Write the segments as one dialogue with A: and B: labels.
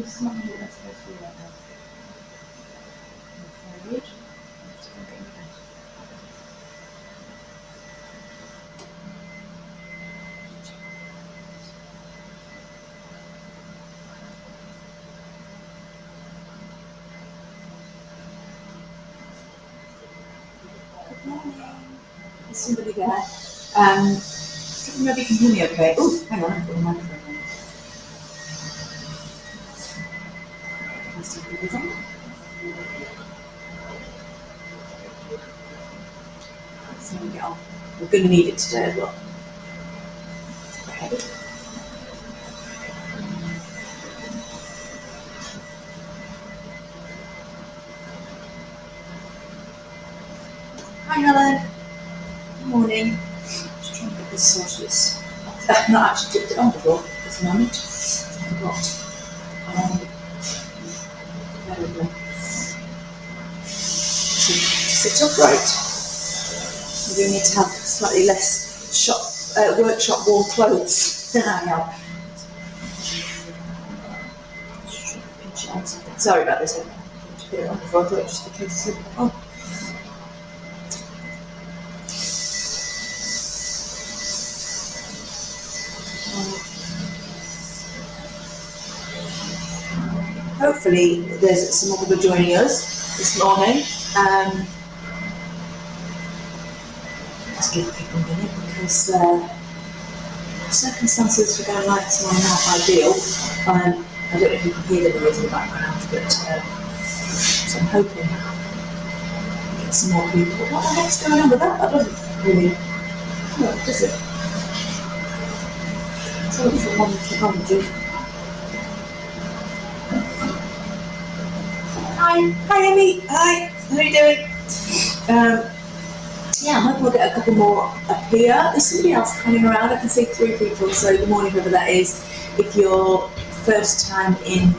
A: Good morning. Is somebody there? Maybe you can hear me okay. Oh, hang on, I've got the microphone on. Can I still hear everything? So we get on. We're going to need it today as well. Okay. Hi, Helen. Good morning. Just trying to get this sorted. I've not actually clicked it on before at this moment. I forgot. There we go. Sit upright. Maybe we need to have slightly less workshop worn clothes than I have. Sorry about this. I put it on before I thought just in case it's on. Hopefully there's some more people joining us this morning. Just give people a minute because circumstances for going live tomorrow are not ideal. I don't know if you can hear the noise in the background, but so I'm hoping to get some more people. What the heck's going on with that? That doesn't really work, does it? It's only for one technology. Hi Amy, hi, how are you doing? Yeah, I'm hoping we'll get a couple more up here. There's somebody else coming around. I can see 3 people, so good morning, whoever that is. If you're first time in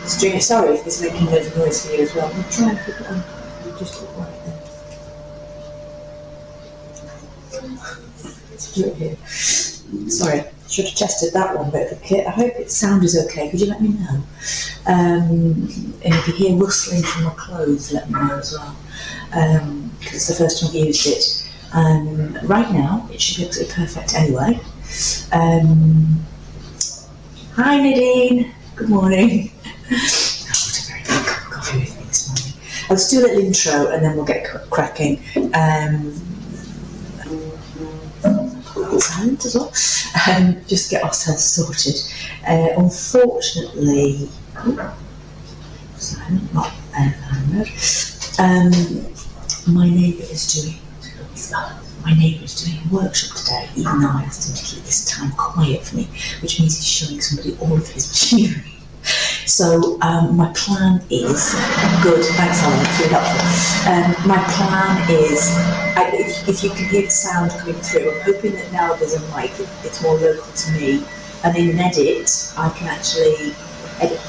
A: streaming, sorry if it's making loads of noise for you as well. I'm trying to keep it on just right there. Sorry, should have tested that one bit of the kit. I hope its sound is okay. Could you let me know? And if you hear rustling from my clothes, let me know as well. Because it's the first time I've used it. Right now, it should be absolutely perfect anyway. Hi Nadine, good morning. Got a very good cup of coffee with me this morning. I'll just do a little intro and then we'll get cracking. Silent as well. Just get ourselves sorted. Unfortunately, silent, not my neighbour is doing a workshop today, even though I asked him to keep this time quiet for me, which means he's showing somebody all of his machinery. So my plan is, good, thanks Alan, that's really helpful. My plan is, if you can hear the sound coming through, I'm hoping that now there's a mic, it's more local to me, and in an edit, I can actually edit.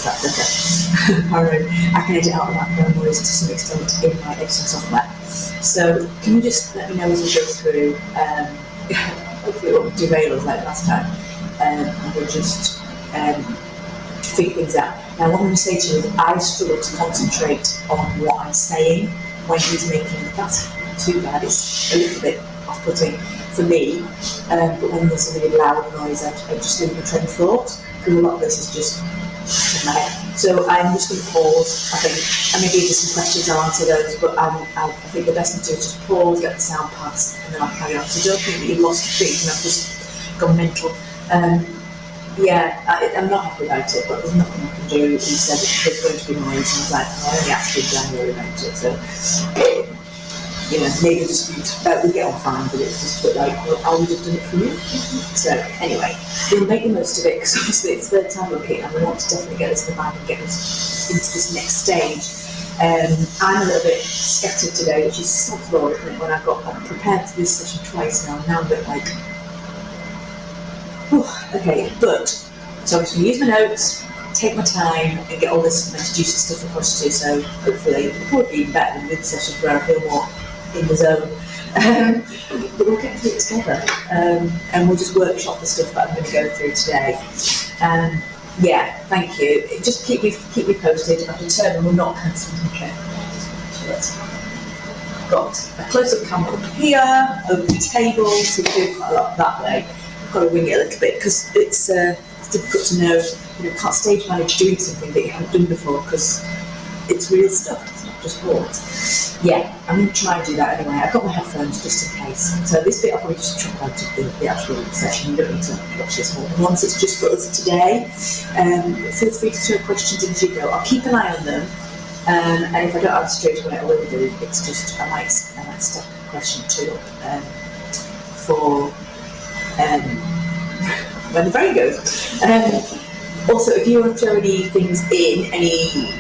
A: I can edit out the background noise to some extent in my editing software. So can you just let me know as we go through, hopefully it won't derail us like last time, and we'll just figure things out. Now what I'm going to say to you is I struggle to concentrate on what I'm saying when he's making, that's too bad, it's a little bit off-putting for me, but when there's a really loud noise I just lose my train of thought, because a lot of this is just in my head. So I'm just going to pause, I think, and maybe there's some questions I'll answer those, but I think the best thing to do is just pause, get the sound past, and then I'll carry on. So don't think that you've lost the beat and I've just gone mental. I'm not happy about it, but there's nothing I can do. He said there's going to be noise, and I was like, I only asked in January about it, so, maybe dispute, we get on fine, but it's just a bit like, well, I would have done it for you. So, anyway, we'll make the most of it, because obviously it's third time looking, and we want to definitely get this in the bag and get us into this next stage. I'm a little bit scattered today, which is sod's law, isn't it, when I've prepared for this session twice now, and now I'm a bit like, okay, but, so I'm just going to use my notes, take my time, and get all this juicy stuff across to you, so hopefully it'll probably be even better than with sessions where I feel more in the zone. But we'll get through it together, and we'll just workshop the stuff that I'm going to go through today. Yeah, thank you. Just keep me posted. I'm determined we're not cancelling. Okay. Got a close-up camera up here, over the table, so we do quite a lot that way. I've got to wing it a little bit because it's difficult to know. You can't stage manage doing something that you haven't done before because it's real stuff. It's not just words. Yeah, I'm going to try and do that anyway. I've got my headphones just in case. So this bit I'll probably just chop out of the actual session. You don't need to watch this more than once. It's just for us today. Feel free to throw questions in as you go. I'll keep an eye on them. And if I don't answer straight away, I will do. It's just I might step a question two up for when the brain goes. Also, if you want to throw any things in, any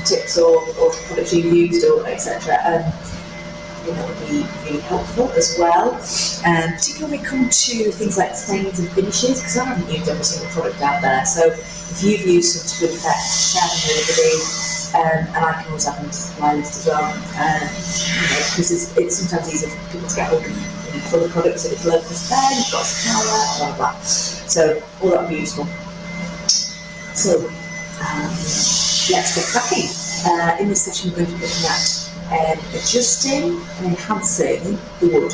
A: tips or products you've used or etc., would be really helpful as well. Particularly when we come to things like stains and finishes, because I haven't used every single product out there. So if you've used some to good effect, share them with everybody. And I can always add them to my list as well. Because it's sometimes easier for people to get hold of other products at the local fair. You've got a smell, blah blah blah. So all that would be useful. So let's get cracking. In this session, we're going to be looking at adjusting and enhancing the wood.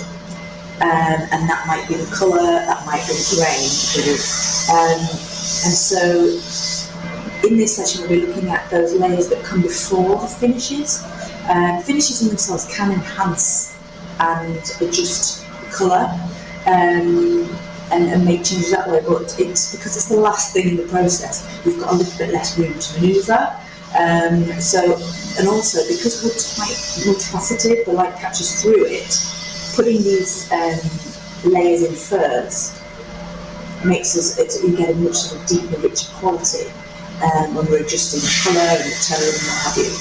A: And that might be the colour, that might be the grain. And so in this session, we'll be looking at those layers that come before the finishes. Finishes in themselves can enhance and adjust the colour and make changes that way, but it's because it's the last thing in the process. You've got a little bit less room to manoeuvre. And also because wood's quite multifaceted, the light catches through it. Putting these layers in first makes you get a much sort of deeper, richer quality. When we're adjusting the colour and the tone and what have you.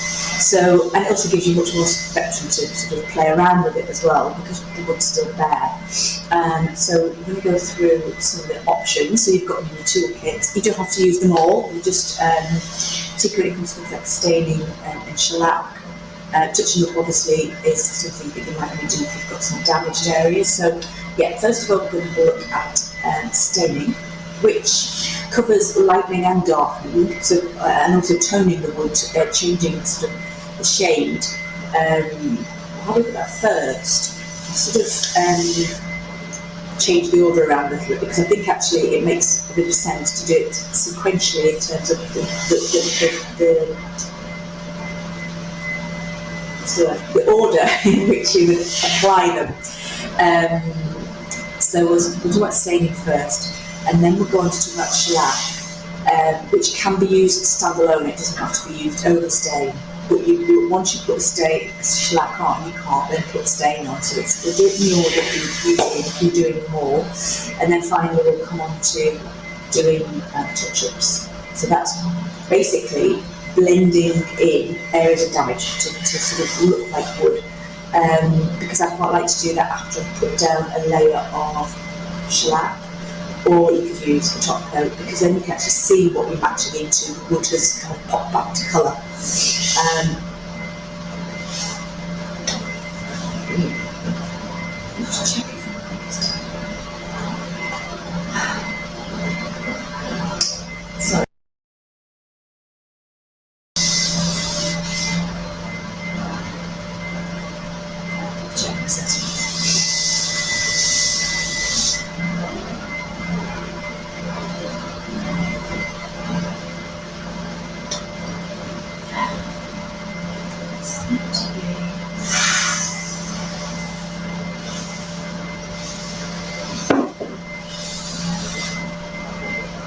A: So, and it also gives you much more spectrum to sort of play around with it as well, because the wood's still there. So we're going to go through some of the options. So you've got in your toolkit. You don't have to use them all. You just, particularly when it comes to things like staining and shellac, touching up obviously is something that you might want to do if you've got some damaged areas. So yeah, first of all we're going to look at staining, which covers lightening and darkening, so and also toning the wood, changing sort of the shade. How do we do that first? Sort of change the order around a little bit, because I think actually it makes a bit of sense to do it sequentially in terms of the order in which you would apply them. So we'll talk about staining first. And then we're going to talk about shellac, which can be used standalone. It doesn't have to be used over stain. But once you put a shellac on, you can't then put stain on. So it's a bit in the order that you're using if you're doing more. And then finally we'll come on to doing touch-ups. So that's basically blending in areas of damage to sort of look like wood. Because I quite like to do that after I've put down a layer of shellac. Or you could use a top coat, because then you can actually see what you're matching into. The wood has kind of popped back to colour. Just check it. Sorry. Check this.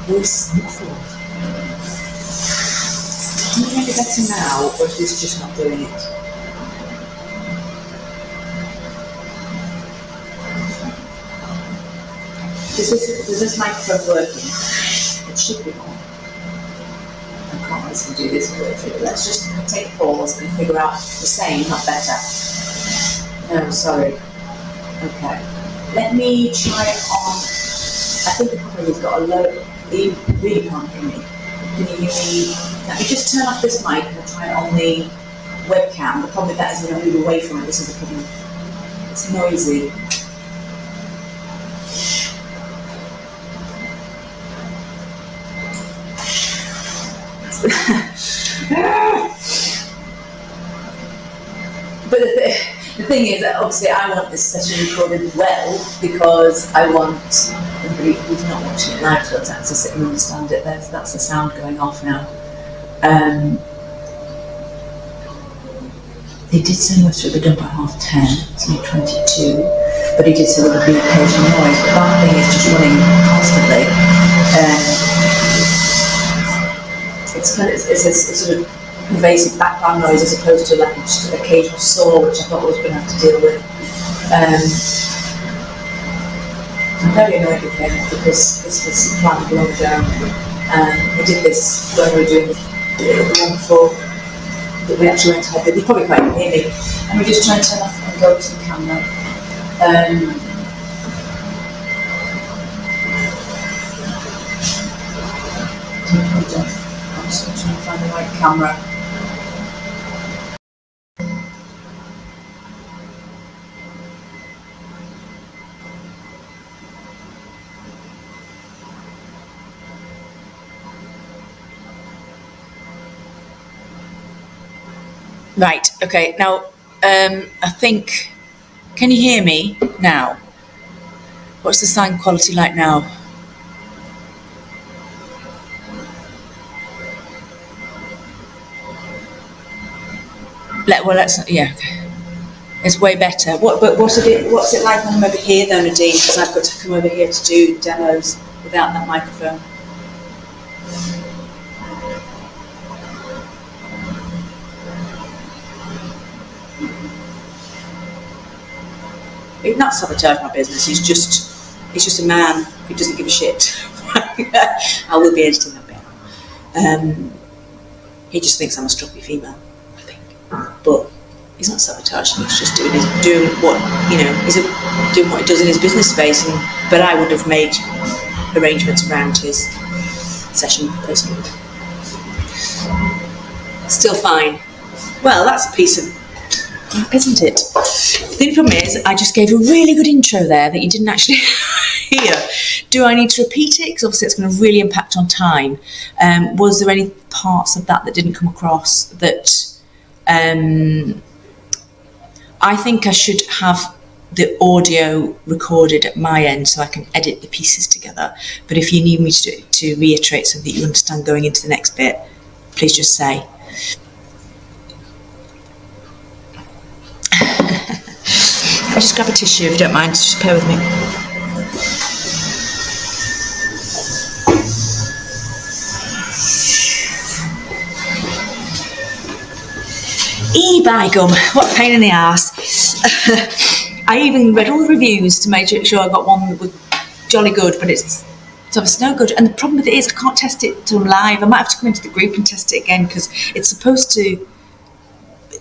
A: Voice muffled. Can you make it better now, or is this just not doing it? Is this microphone working? It should be on. I can't honestly do this and work through it. Let's just take a pause and figure out the same, not better. No, sorry. Okay. Let me try it on. I think the problem is got a low. You really can't hear me. Can you hear me? Let me just turn off this mic and try it on the webcam. The problem with that is when I move away from it, this is the problem. It's noisy. But the thing is that obviously I want this session recorded well, because I want everybody who's not watching it live to access it and understand it. That's the sound going off now. They did say most of it would be done by 10:30, it's only 22, but he did say there would be occasional noise, but that thing is just running constantly. It's a sort of pervasive background noise, as opposed to like just an occasional saw, which I thought I was going to have to deal with. I'm very annoyed with him, because this was planned long ago. We did this when we were doing the one before that we actually went ahead with. You probably can't hear me. And we're just trying to turn off and go to the camera. I'm just trying to find the right camera. Right, okay, now, I think, can you hear me now? What's the sound quality like now? Yeah, okay. It's way better. What's it like when I'm over here though, Nadine? Because I've got to come over here to do demos without that microphone. He's not sabotage my business. He's just a man who doesn't give a shit. I will be editing that bit. He just thinks I'm a stroppy female, I think. But he's not sabotaging. He's just doing what he does in his business space. But I would have made arrangements around his session personally. Still fine. Well, that's a piece of, isn't it? The only problem is I just gave a really good intro there that you didn't actually hear. Do I need to repeat it? Because obviously it's going to really impact on time. Was there any parts of that didn't come across that I think I should have the audio recorded at my end so I can edit the pieces together. But if you need me to reiterate so that you understand going into the next bit, please just say. I'll just grab a tissue if you don't mind, just bear with me. By gum, what a pain in the arse. I even read all the reviews to make sure I got one that was jolly good, but it's obviously no good. And the problem with it is I can't test it till I'm live. I might have to come into the group and test it again, because it's supposed to.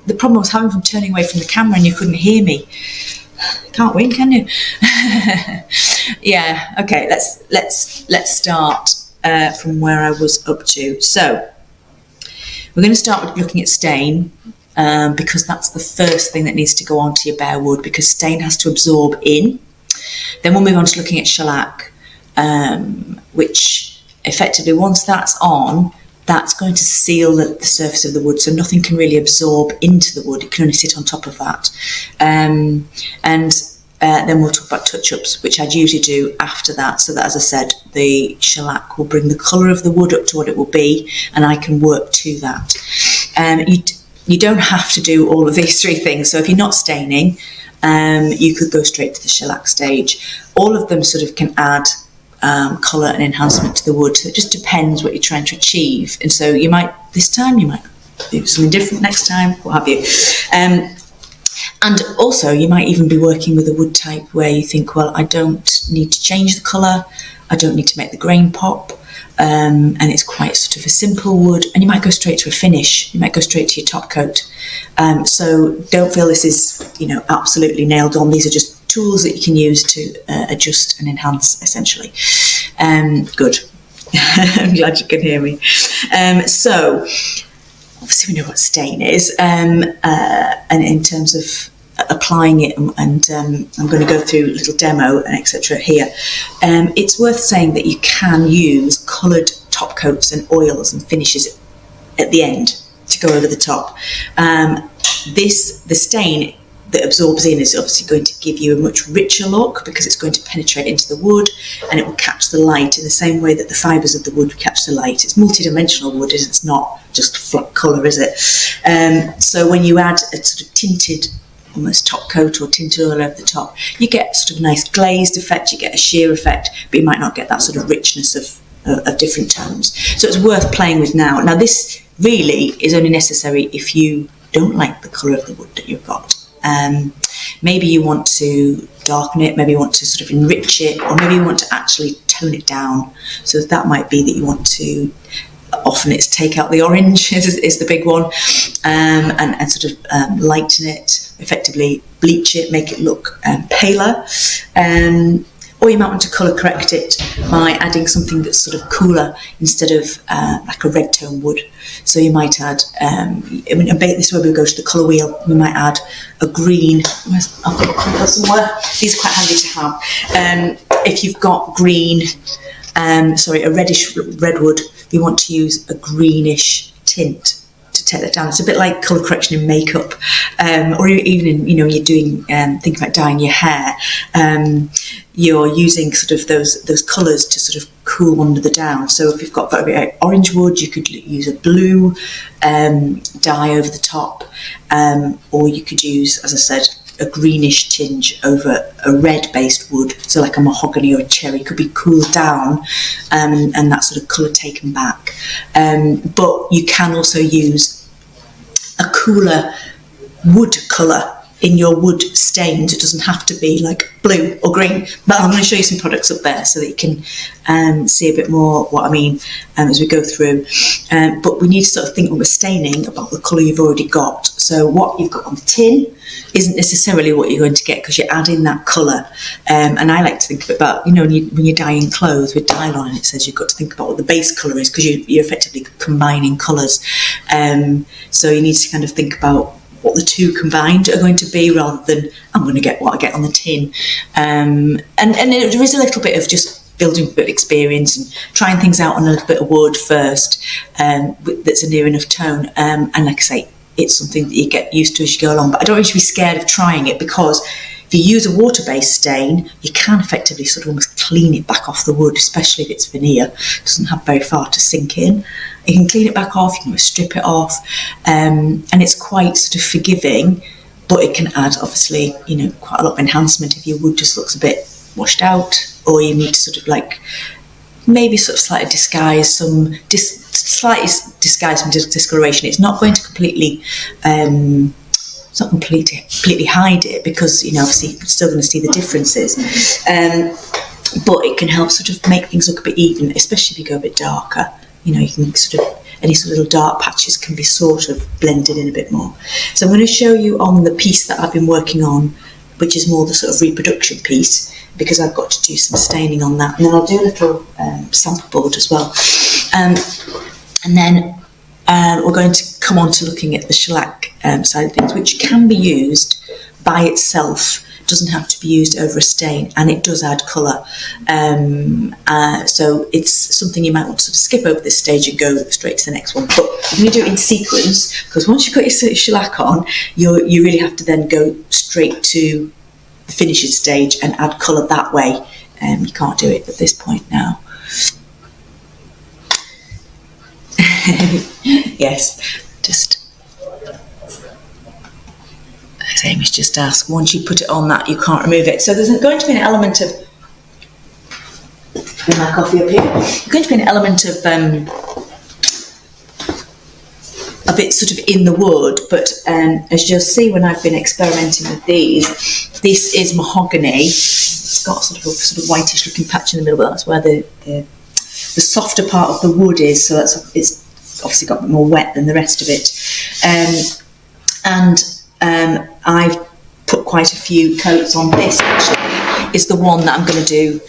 A: The problem I was having from turning away from the camera and you couldn't hear me. Can't win, can you? Yeah. Okay. Let's start from where I was up to. So we're going to start with looking at stain. Because that's the first thing that needs to go onto your bare wood, because stain has to absorb in. Then we'll move on to looking at shellac, which effectively, once that's on, that's going to seal the surface of the wood, so nothing can really absorb into the wood. It can only sit on top of that. Then we'll talk about touch-ups, which I'd usually do after that, so that, as I said, the shellac will bring the colour of the wood up to what it will be, and I can work to that. You don't have to do all of these three things. So if you're not staining, you could go straight to the shellac stage. All of them sort of can add colour and enhancement to the wood. So it just depends what you're trying to achieve. And so you might do something different next time, what have you. And also you might even be working with a wood type where you think, well, I don't need to change the colour. I don't need to make the grain pop. And it's quite sort of a simple wood, and you might go straight to a finish. You might go straight to your top coat. So don't feel this is, absolutely nailed on. These are just tools that you can use to adjust and enhance, essentially. Good. I'm glad you can hear me. So obviously we know what stain is, and in terms of applying it, and I'm going to go through a little demo and etc. here. It's worth saying that you can use coloured top coats and oils and finishes at the end to go over the top. The stain that absorbs in is obviously going to give you a much richer look because it's going to penetrate into the wood and it will catch the light in the same way that the fibres of the wood catch the light. It's multi-dimensional wood, it's not just flat colour, is it? So when you add a sort of tinted, almost top coat or tinted oil over the top, you get sort of a nice glazed effect, you get a sheer effect, but you might not get that sort of richness of different tones. So it's worth playing with now. Now this really is only necessary if you don't like the colour of the wood that you've got. Maybe you want to darken it, maybe you want to sort of enrich it, or maybe you want to actually tone it down. So that might be that you want to, often it's take out the orange is the big one, and sort of lighten it, effectively bleach it, make it look paler. Or you might want to colour correct it by adding something that's sort of cooler instead of like a red tone wood. So you might add, this is where we go to the colour wheel, we might add a green, I've got a colour somewhere, these are quite handy to have. If you've got green, a reddish redwood, you want to use a greenish tint to take that down. It's a bit like colour correction in makeup, or even in, you're doing think about dyeing your hair. You're using sort of those colours to sort of cool one another down. So if you've got very orange wood, you could use a blue dye over the top, or you could use, as I said, a greenish tinge over a red-based wood, so like a mahogany or a cherry could be cooled down, and that sort of colour taken back. But you can also use a cooler wood colour in your wood stains. It doesn't have to be like blue or green, but I'm going to show you some products up there so that you can see a bit more what I mean as we go through. But we need to sort of think when we're staining about the colour you've already got. So what you've got on the tin isn't necessarily what you're going to get because you're adding that colour. And I like to think about, when you're dyeing clothes with Dylon, and it says you've got to think about what the base colour is because you're effectively combining colours. So you need to kind of think about what the two combined are going to be rather than I'm going to get what I get on the tin. And there is a little bit of just building a bit of experience and trying things out on a little bit of wood first that's a near enough tone. And like I say, it's something that you get used to as you go along. But I don't want you to be scared of trying it because if you use a water-based stain, you can effectively sort of almost clean it back off the wood, especially if it's veneer. It doesn't have very far to sink in. You can clean it back off, you can strip it off, and it's quite sort of forgiving, but it can add, obviously, quite a lot of enhancement if your wood just looks a bit washed out, or you need to sort of maybe sort of slightly disguise some discoloration. It's not going to completely hide it because obviously you're still going to see the differences, but it can help sort of make things look a bit even, especially if you go a bit darker. You can sort of, any sort of little dark patches can be sort of blended in a bit more. So I'm going to show you on the piece that I've been working on, which is more the sort of reproduction piece, because I've got to do some staining on that, and then I'll do a little sample board as well, and then we're going to come on to looking at the shellac side of things, which can be used by itself. It doesn't have to be used over a stain, and it does add colour. So it's something you might want to sort of skip over this stage and go straight to the next one. But I'm going to do it in sequence because once you've got your shellac on, you really have to then go straight to the finishing stage and add colour that way. You can't do it at this point now. Yes, just as Amy's just asked, once you put it on that, you can't remove it. So there's going to be an element of, with my coffee up here, there's going to be an element of it sort of in the wood, but as you'll see when I've been experimenting with these, this is mahogany. It's got sort of a whitish looking patch in the middle, but that's where the softer part of the wood is, so it's obviously got a bit more wet than the rest of it. I've put quite a few coats on. This actually is the one that I'm going to do.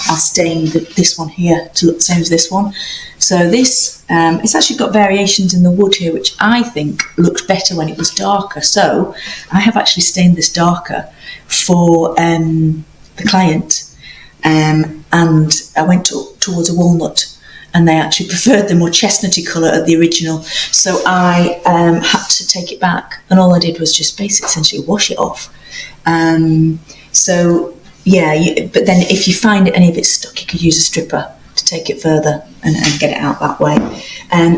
A: I'll stain this one here to look the same as this one. So this, it's actually got variations in the wood here, which I think looked better when it was darker. So I have actually stained this darker for the client, and I went towards a walnut.
B: and they actually preferred the more chestnutty colour of the original. So I had to take it back, and all I did was just basically essentially wash it off. So yeah, but then if you find any of it stuck, you could use a stripper to take it further and get it out that way.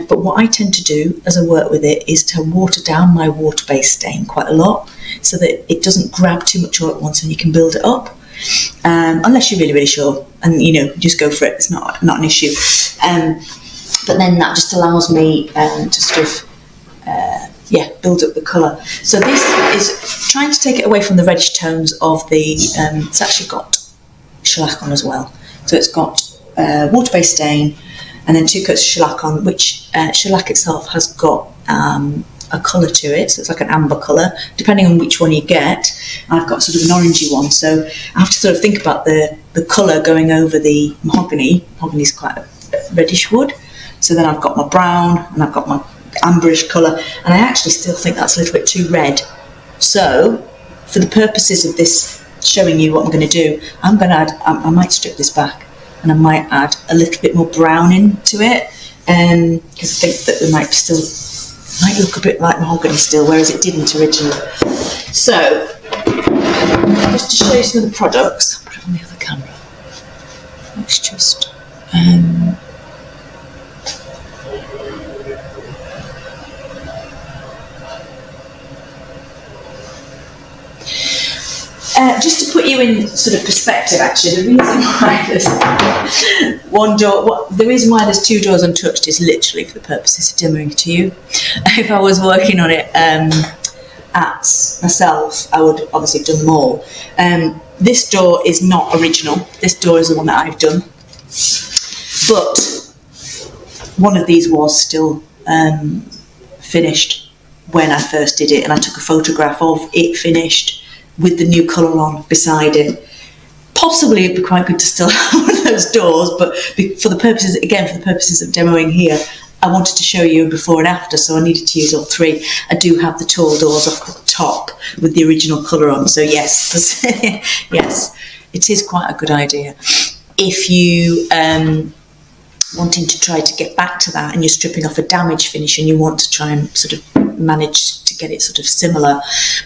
B: But what I tend to do as I work with it is to water down my water-based stain quite a lot, so that it doesn't grab too much all at once and you can build it up. Unless you're really, really sure, and just go for it. It's not an issue. But then that just allows me to sort of build up the colour. So this is trying to take it away from the reddish tones of the. It's actually got shellac on as well. So it's got water-based stain, and then 2 coats of shellac on, which shellac itself has got a colour to it, so it's like an amber colour, depending on which one you get. I've got sort of an orangey one, so I have to sort of think about the colour going over the mahogany. Mahogany is quite a reddish wood, so then I've got my brown and I've got my amberish colour, and I actually still think that's a little bit too red. So for the purposes of this showing you what I'm going to do, I'm going to add, I might strip this back and I might add a little bit more brown into it, because I think that we might look a bit like mahogany still, whereas it didn't originally. So, just to show you some of the products, I'll put it on the other camera. Let's just, just to put you in sort of perspective, actually, the reason why there's one door, the reason why there's 2 doors untouched is literally for the purposes of demoing to you. If I was working on it at myself, I would obviously have done them all. This door is not original. This door is the one that I've done. But one of these was still finished when I first did it, and I took a photograph of it finished with the new colour on beside it. Possibly it'd be quite good to still have one of those doors, but for the purposes of demoing here, I wanted to show you before and after, so I needed to use all 3. I do have the tall doors off the top with the original colour on, so yes, yes, it is quite a good idea. If you wanting to try to get back to that and you're stripping off a damaged finish and you want to try and sort of manage to get it sort of similar,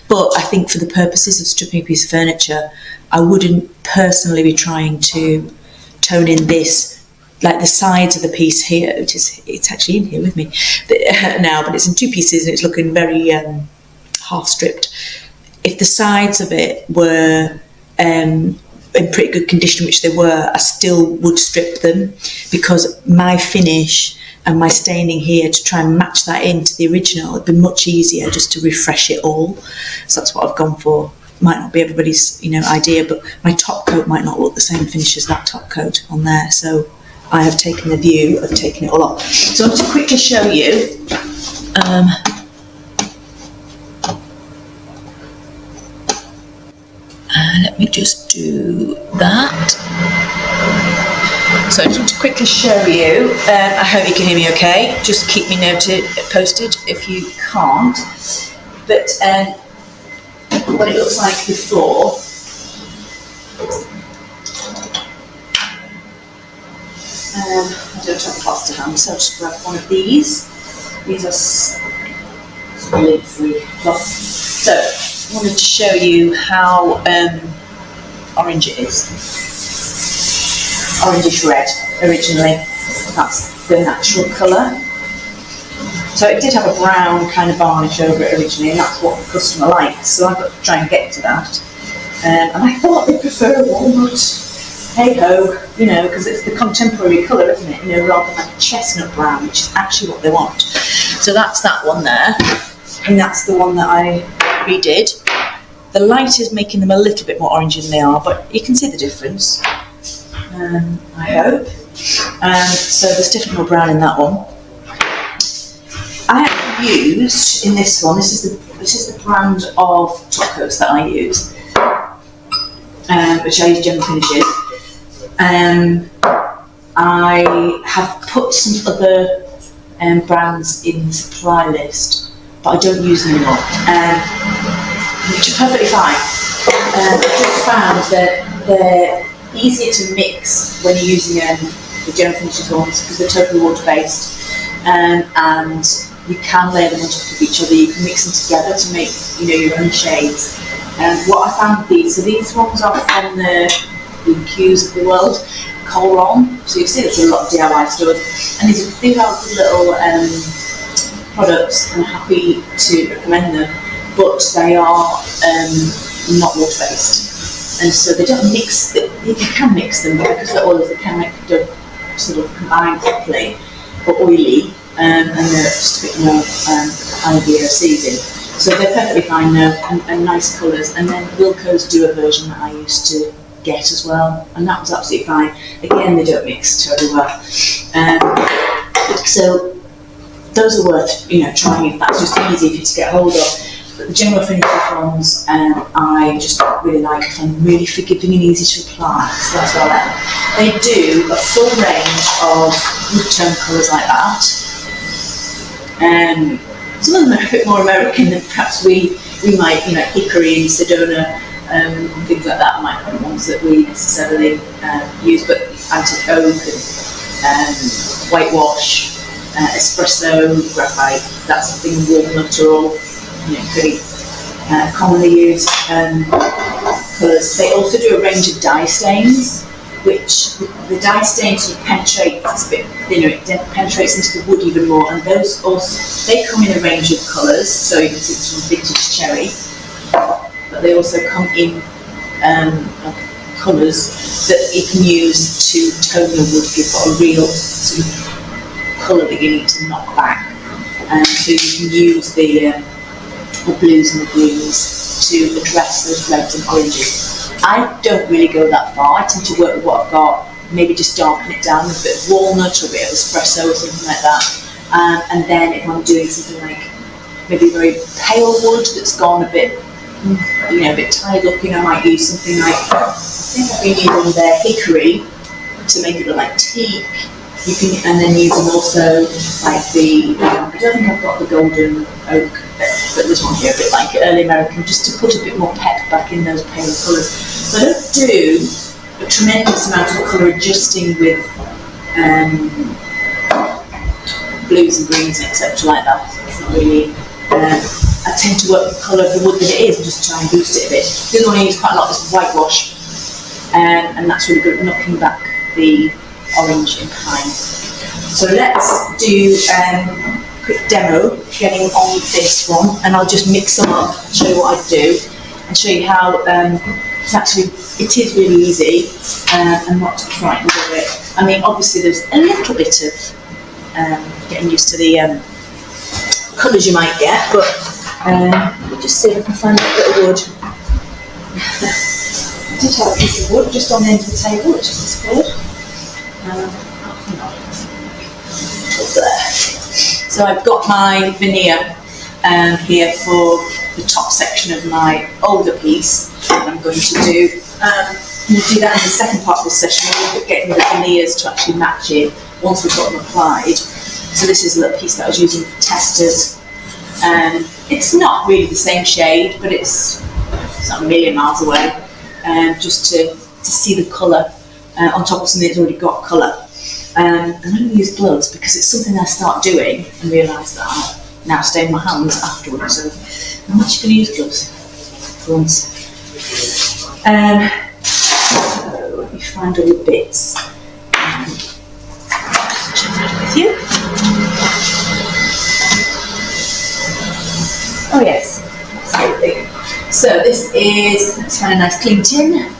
B: but I think for the purposes of stripping a piece of furniture, I wouldn't personally be trying to tone in this, like the sides of the piece here, which is, it's actually in here with me now, but it's in 2 pieces and it's looking very half stripped. If the sides of it were in pretty good condition, which they were, I still would strip them, because my finish and my staining here to try and match that into the original, it'd be much easier just to refresh it all. So that's what I've gone for. Might not be everybody's idea, but my top coat might not look the same finish as that top coat on there, so I have taken the view of taking it all off. So I'm going to quickly show you let me just do that. So I just want to quickly show you, I hope you can hear me okay, just keep me posted if you can't, but what it looks like before. I don't have a plaster hand, so I'll just grab one of these. These are lid-free cloth. So I wanted to show you how orange it is. Orangish red originally. That's the natural colour. So it did have a brown kind of varnish over it originally, and that's what the customer likes. So I've got to try and get to that. And I thought they'd prefer walnut. Hey ho, because it's the contemporary colour, isn't it? Rather than a chestnut brown, which is actually what they want. So that's that one there, and that's the one that I redid. The light is making them a little bit more orange than they are, but you can see the difference. I hope. So there's definitely more brown in that one. I have used in this one. This is the brand of top coats that I use, which I use General Finishes. I have put some other brands in the supply list, but I don't use them anymore, which is perfectly fine. I've just found that they're easier to mix when you're using
A: the General Finishes ones, because they're totally water-based, and you can layer them on top of each other. You can mix them together to make, your own shades. And what I found with these ones are from the Qs of the world, Colron. So you see there's a lot of DIY stores, and these are good little products, and I'm happy to recommend them, but they are not water-based, and so they don't mix. You can mix them, but because they're oils, they don't sort of combine properly, or oily, and they're just a bit more IBO season. So they're perfectly fine now, and nice colours. And then Wilko's do a version that I used to get as well, and that was absolutely fine. Again, they don't mix terribly well. So those are worth trying if that's just easy for you to get hold of. But the General Finishes ones, I just really like if I'm really forgiving and easy to apply. So that's what I like. They do a full range of wood-tone colours like that. Some of them are a bit more American than perhaps we might, hickory and Sedona, things like that might be ones that we necessarily use, but antique oak and whitewash, espresso, graphite, that sort of thing, walnut are all pretty commonly used colours. They also do a range of dye stains, which the dye stain sort of penetrates, it's a bit thinner, it penetrates into the wood even more, and those also, they come in a range of colours, so you can see it's from vintage cherry, but they also come in colours that you can use to tone your wood if you've got a real sort of colour that you need to knock back. So you can use the blues and the greens to address those reds and oranges. I don't really go that far. I tend to work with what I've got, maybe just darken it down with a bit of walnut or a bit of espresso or something like that. And then if I'm doing something like maybe very pale wood that's gone a bit, a bit tired looking, I might use something like, I think I've been using their hickory to make it look like teak. You can, and then using also like the, I don't think I've got the golden oak, but this one here, a bit like early American, just to put a bit more pep back in those pale colours. So I don't do a tremendous amount of colour adjusting with blues and greens, etc. like that. It's not really, I tend to work with the colour of the wood that it is and just try and boost it a bit. The other one I use quite a lot is whitewash, and that's really good at knocking back the orange and pine. So let's do a quick demo getting on this one, and I'll just mix them up, show you what I do, and show you how it is really easy and not too frightened of it. I mean, obviously there's a little bit of getting used to the colours you might get, but we'll just see if I can find a bit of wood. I did have a piece of wood just on the end of the table, which is disappeared. There. So I've got my veneer here for the top section of my older piece that I'm going to do. We'll do that in the second part of the session. We'll look at getting the veneers to actually match it once we've got them applied. So this is a little piece that I was using for testers. It's not really the same shade, but it's not a million miles away. Just to see the colour on top of something that's already got colour. And I'm going to use gloves because it's something I start doing and realise that I'll now stain my hands afterwards. So I'm actually going to use gloves for once. So let me find all the bits and share that with you. Oh yes, absolutely. So this is, let's find a nice clean tin.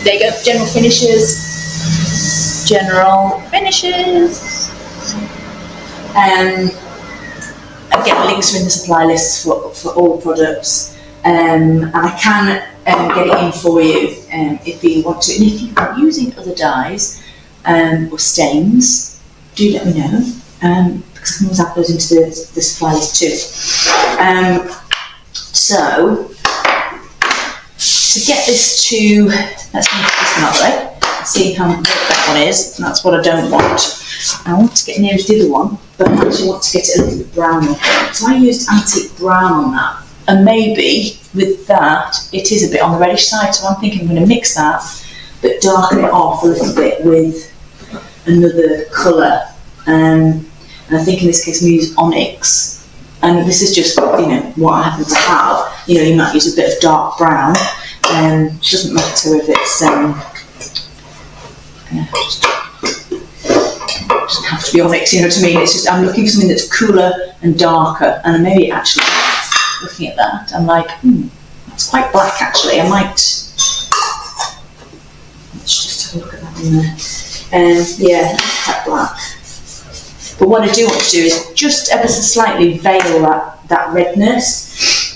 A: There you go, General Finishes. Again, links are in the supply lists for all products, and I can get it in for you if you want to. And if you're using other dyes or stains, do let me know, because I can always add those into the supply list too. So to get this to, let's move this one out of the way. See how good that one is, and that's what I don't want. I want to get near the other one, but I actually want to get it a little bit browner. So I used antique brown on that, and maybe with that it is a bit on the reddish side, so I'm thinking I'm going to mix that
B: but darken it off a little bit with another colour. And I think in this case we use onyx. And this is just, what I happen to have. You might use a bit of dark brown. It doesn't matter if it's, doesn't have to be onyx, you know what I mean? It's just, I'm looking for something that's cooler and darker. And maybe actually, looking at that, I'm like, it's quite black actually. I might, let's just have a look at that one there. Yeah, that's quite black. But what I do want to do is just ever so slightly veil that redness.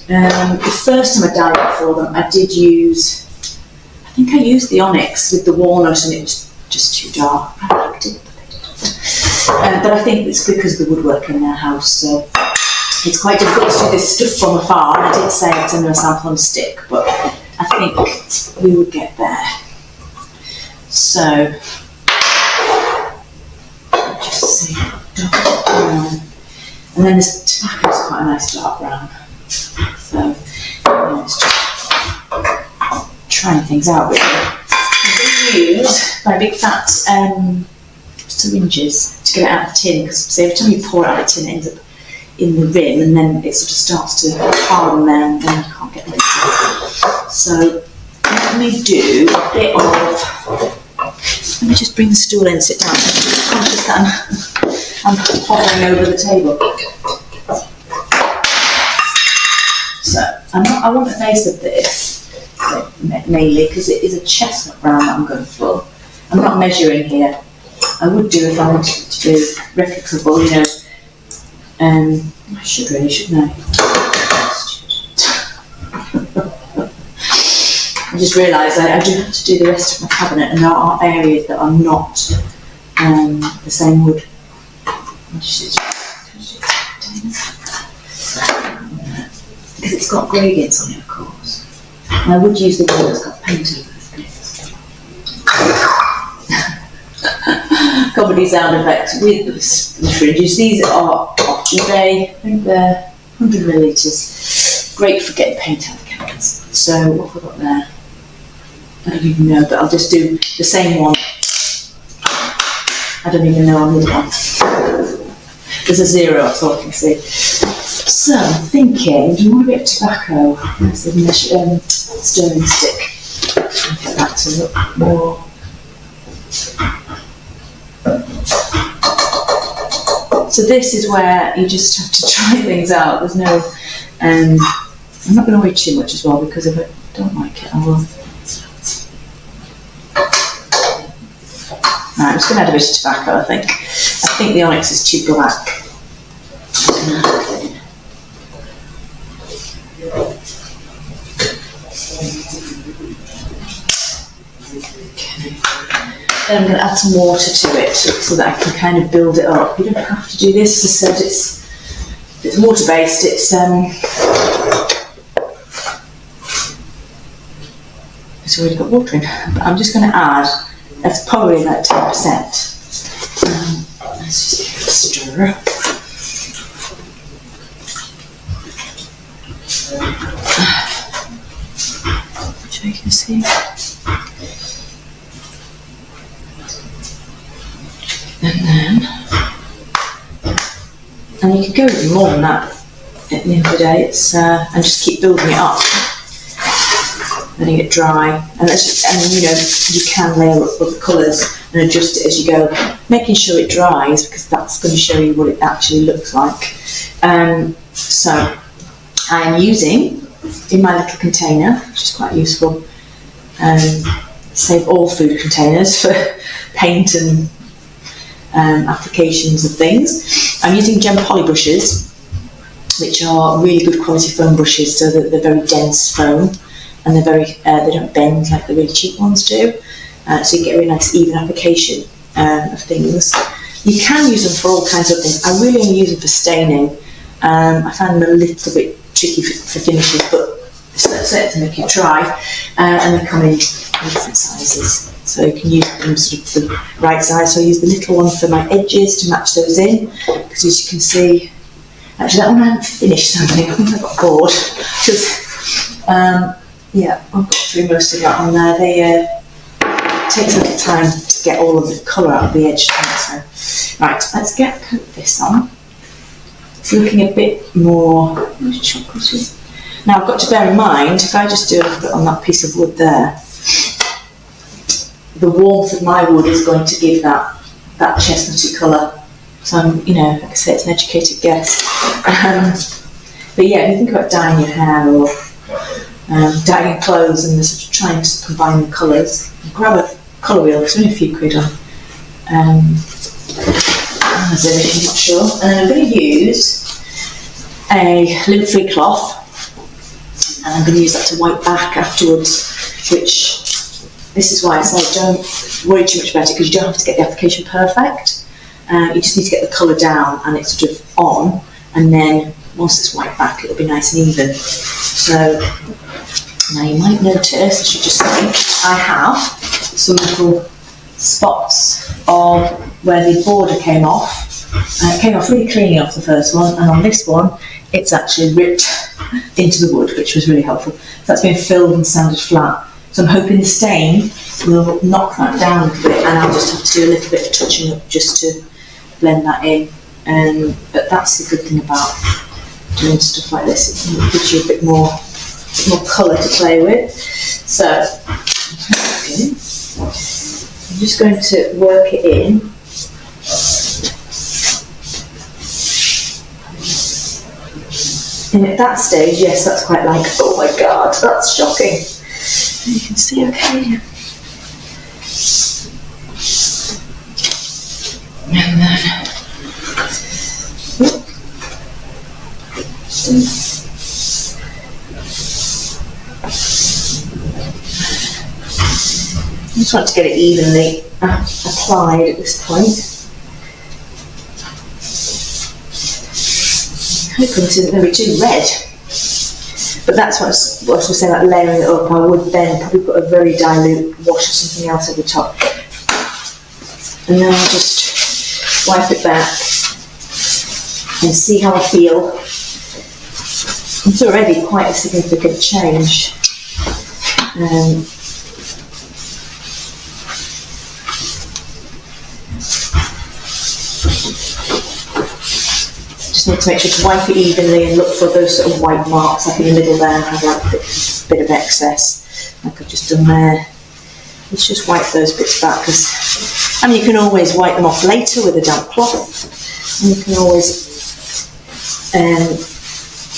B: The first time I dyed it for them, I did use, I think I used the onyx with the walnut and it was just too dark. I liked it, but I think it's because of the woodwork in their house, so it's quite difficult to do this stuff from afar. And I did say I'd send them a sample on a stick, but I think we would get there. So, just see, dark brown. And then this tobacco is quite a nice dark brown. So, it's just trying things out really. I use my big fat syringes to get it out of the tin, because every time you pour it out of the tin, it ends up in the rim, and then it sort of starts to harden there, and then you can't get rid of it. So let me do a bit of. Let me just bring the stool in, sit down. I'm conscious that I'm hovering over the table. So I want a base of this mainly because it is a chestnut brown that I'm going for. I'm not measuring here. I would do if I wanted to do replicable, I should really, shouldn't I? I just realised I do have to do the rest of my cabinet, and there are areas that are not the same wood. Because it's got gradients on it, of course. And I would use the one that's got paint over it. Comedy sound effects with the fringes. These are off eBay. I think they're 100 millilitres. Great for getting paint out of the cabinets. So what have I got there? I don't even know, but I'll just do the same one. I don't even know on this one. There's a 0, that's all I can see. So I'm thinking, do you want a bit of tobacco? There's the stirring stick. I'll get that to look more. So this is where you just have to try things out. There's no, I'm not going to worry too much as well, because if I don't like it, I will. Right, I'm just going to add a bit of tobacco, I think. I think the onyx is too black. Then I'm going to add some water to it so that I can kind of build it up. You don't have to do this. As I said, it's water based. It's already got water in, but I'm just going to add. That's probably about 10%. Let's just give it a stir. Which way can you see? And you could go even more than that at the end of the day. It's and just keep building it up, letting it dry, and you can layer up other colours and adjust it as you go, making sure it dries, because that's going to show you what it actually looks like. So I am using in my little container, which is quite useful. Save all food containers for paint and applications of things. I'm using Gem Poly brushes, which are really good quality foam brushes, so that they're very dense foam, and they're very they don't bend like the really cheap ones do, so you get a really nice even application of things. You can use them for all kinds of things. I really only use them for staining. I find them a little bit tricky for finishes, but to make it dry, and they come in different sizes. So you can use them sort of the right size. So I use the little one for my edges to match those in, because as you can see, actually that one I haven't finished sanding. I think I got bored because I've got through most of that on there. it takes a little time to get all of the colour out of the edge. So, right, let's coat this on. It's looking a bit more chocolatey. Now I've got to bear in mind, if I just do a little bit on that piece of wood there, the warmth of my wood is going to give that chestnutty colour. So I'm, like I say, it's an educated guess. But yeah, if you think about dyeing your hair or dyeing your clothes and sort of trying to combine the colours, grab a colour wheel, it's only a few quid on Amazon if you're not sure. And then I'm going to use a lint-free cloth, and I'm going to use that to wipe back afterwards, which, this is why I say don't worry too much about it, because you don't have to get the application perfect. You just need to get the colour down and it's sort of on, and then once it's wiped back it'll be nice and even. So now you might notice, I should just say, I have some little spots of where the border came off. It came off really cleanly off the first one, and on this one it's actually ripped into the wood, which was really helpful. So that's been filled and sanded flat. So I'm hoping the stain will knock that down a little bit, and I'll just have to do a little bit of touching up just to blend that in. But that's the good thing about doing stuff like this, it gives you a bit more colour to play with. So I'm just going to work it in. And at that stage, yes, that's quite like, oh my god, that's shocking. You can see okay. And then I just want to get it evenly applied at this point. Hoping it isn't going to be too red. But that's what I was saying about layering it up. I would then probably put a very dilute wash or something else over the top. And then I'll just wipe it back and see how I feel. It's already quite a significant change. Just need to make sure to wipe it evenly and look for those sort of white marks, like in the middle there, and have like a bit of excess, like I've just done there. Let's just wipe those bits back, because you can always wipe them off later with a damp cloth, and you can always.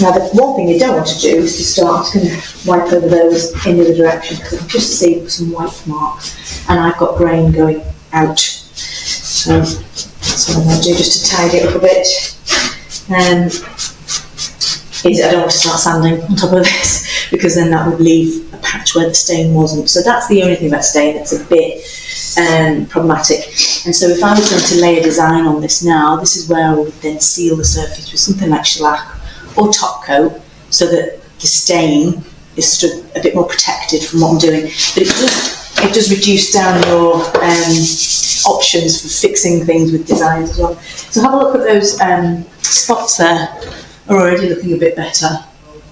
B: Now the one thing you don't want to do is to start going to wipe over those in the other direction, because I can just see some white marks, and I've got grain going out. So that's what I'm going to do, just to tidy it up a bit. Is I don't want to start sanding on top of this, because then that would leave a patch where the stain wasn't. So that's the only thing about stain that's a bit problematic. And so if I was going to lay a design on this now, this is where I would then seal the surface with something like shellac or top coat, so that the stain is sort of a bit more protected from what I'm doing. But it does reduce down your options for fixing things with designs as well. So have a look at those spots there, are already looking a bit better,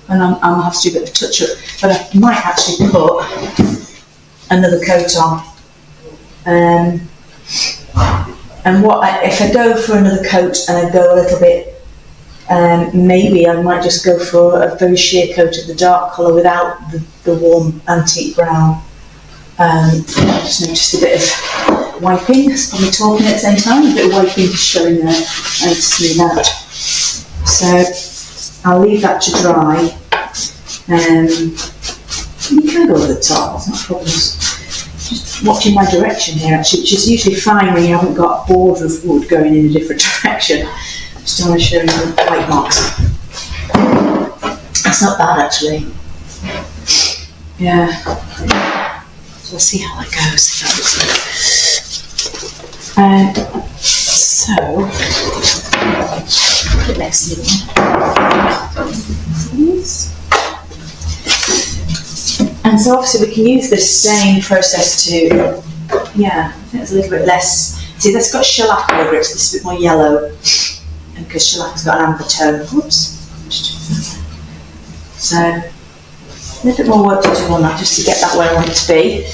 B: and I'll have to do a bit of touch up, but I might actually put another coat on. And if I go for another coat and I go a little bit, maybe I might just go for a very sheer coat of the dark colour without the warm antique brown. I just noticed a bit of wiping, it's probably talking at the same time, a bit of wiping just showing there and to smooth out. So I'll leave that to dry. You can go over the top, it's not a problem. Just watching my direction here actually, which is usually fine when you haven't got a border of wood going in a different direction. Just want to show you the white marks. That's not bad actually. Yeah. So we'll see how that goes. So put it next to the and so obviously we can use this same process to, I think it's a little bit less, see that's got shellac over it, so this is a bit more yellow, and because shellac's got an amber tone, so a little bit more work to do on that just to get that where I want it to be.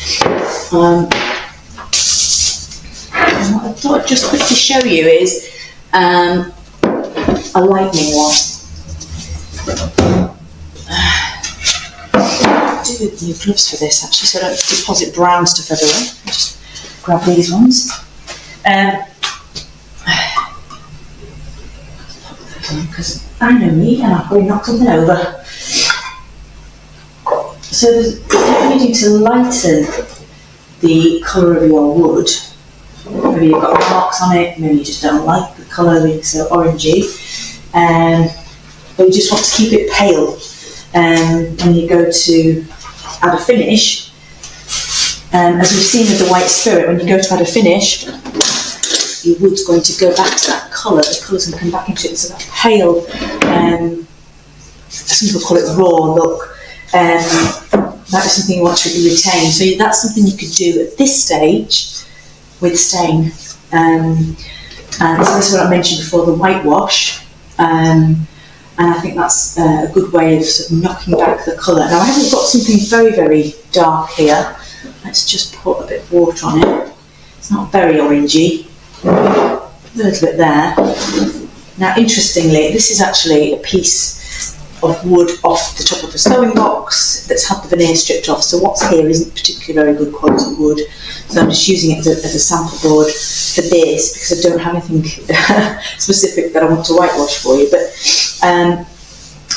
B: thought I'd just quickly show you is a lightning one. I do need new gloves for this actually, so I don't deposit brown stuff everywhere. I'll just grab these ones. Because I know me and I'll probably knock something over. So if you're needing to lighten the colour of your wood, maybe you've got marks on it, maybe you just don't like the colour being so orangey, but you just want to keep it pale. When you go to add a finish, as we've seen with the white spirit, when you go to add a finish, your wood's going to go back to that colour, the colour's going to come back into it, so that pale, some people call it raw look, that is something you want to retain. So that's something you could do at this stage with stain. And so this is what I mentioned before, the whitewash. And I think that's a good way of sort of knocking back the colour. Now I haven't got something very, very dark here. Let's just put a bit of water on it. It's not very orangey. A little bit there. Now interestingly, this is actually a piece of wood off the top of a sewing box that's had the veneer stripped off. So what's here isn't particularly very good quality wood. So I'm just using it as a sample board for this because I don't have anything specific that I want to whitewash for you. But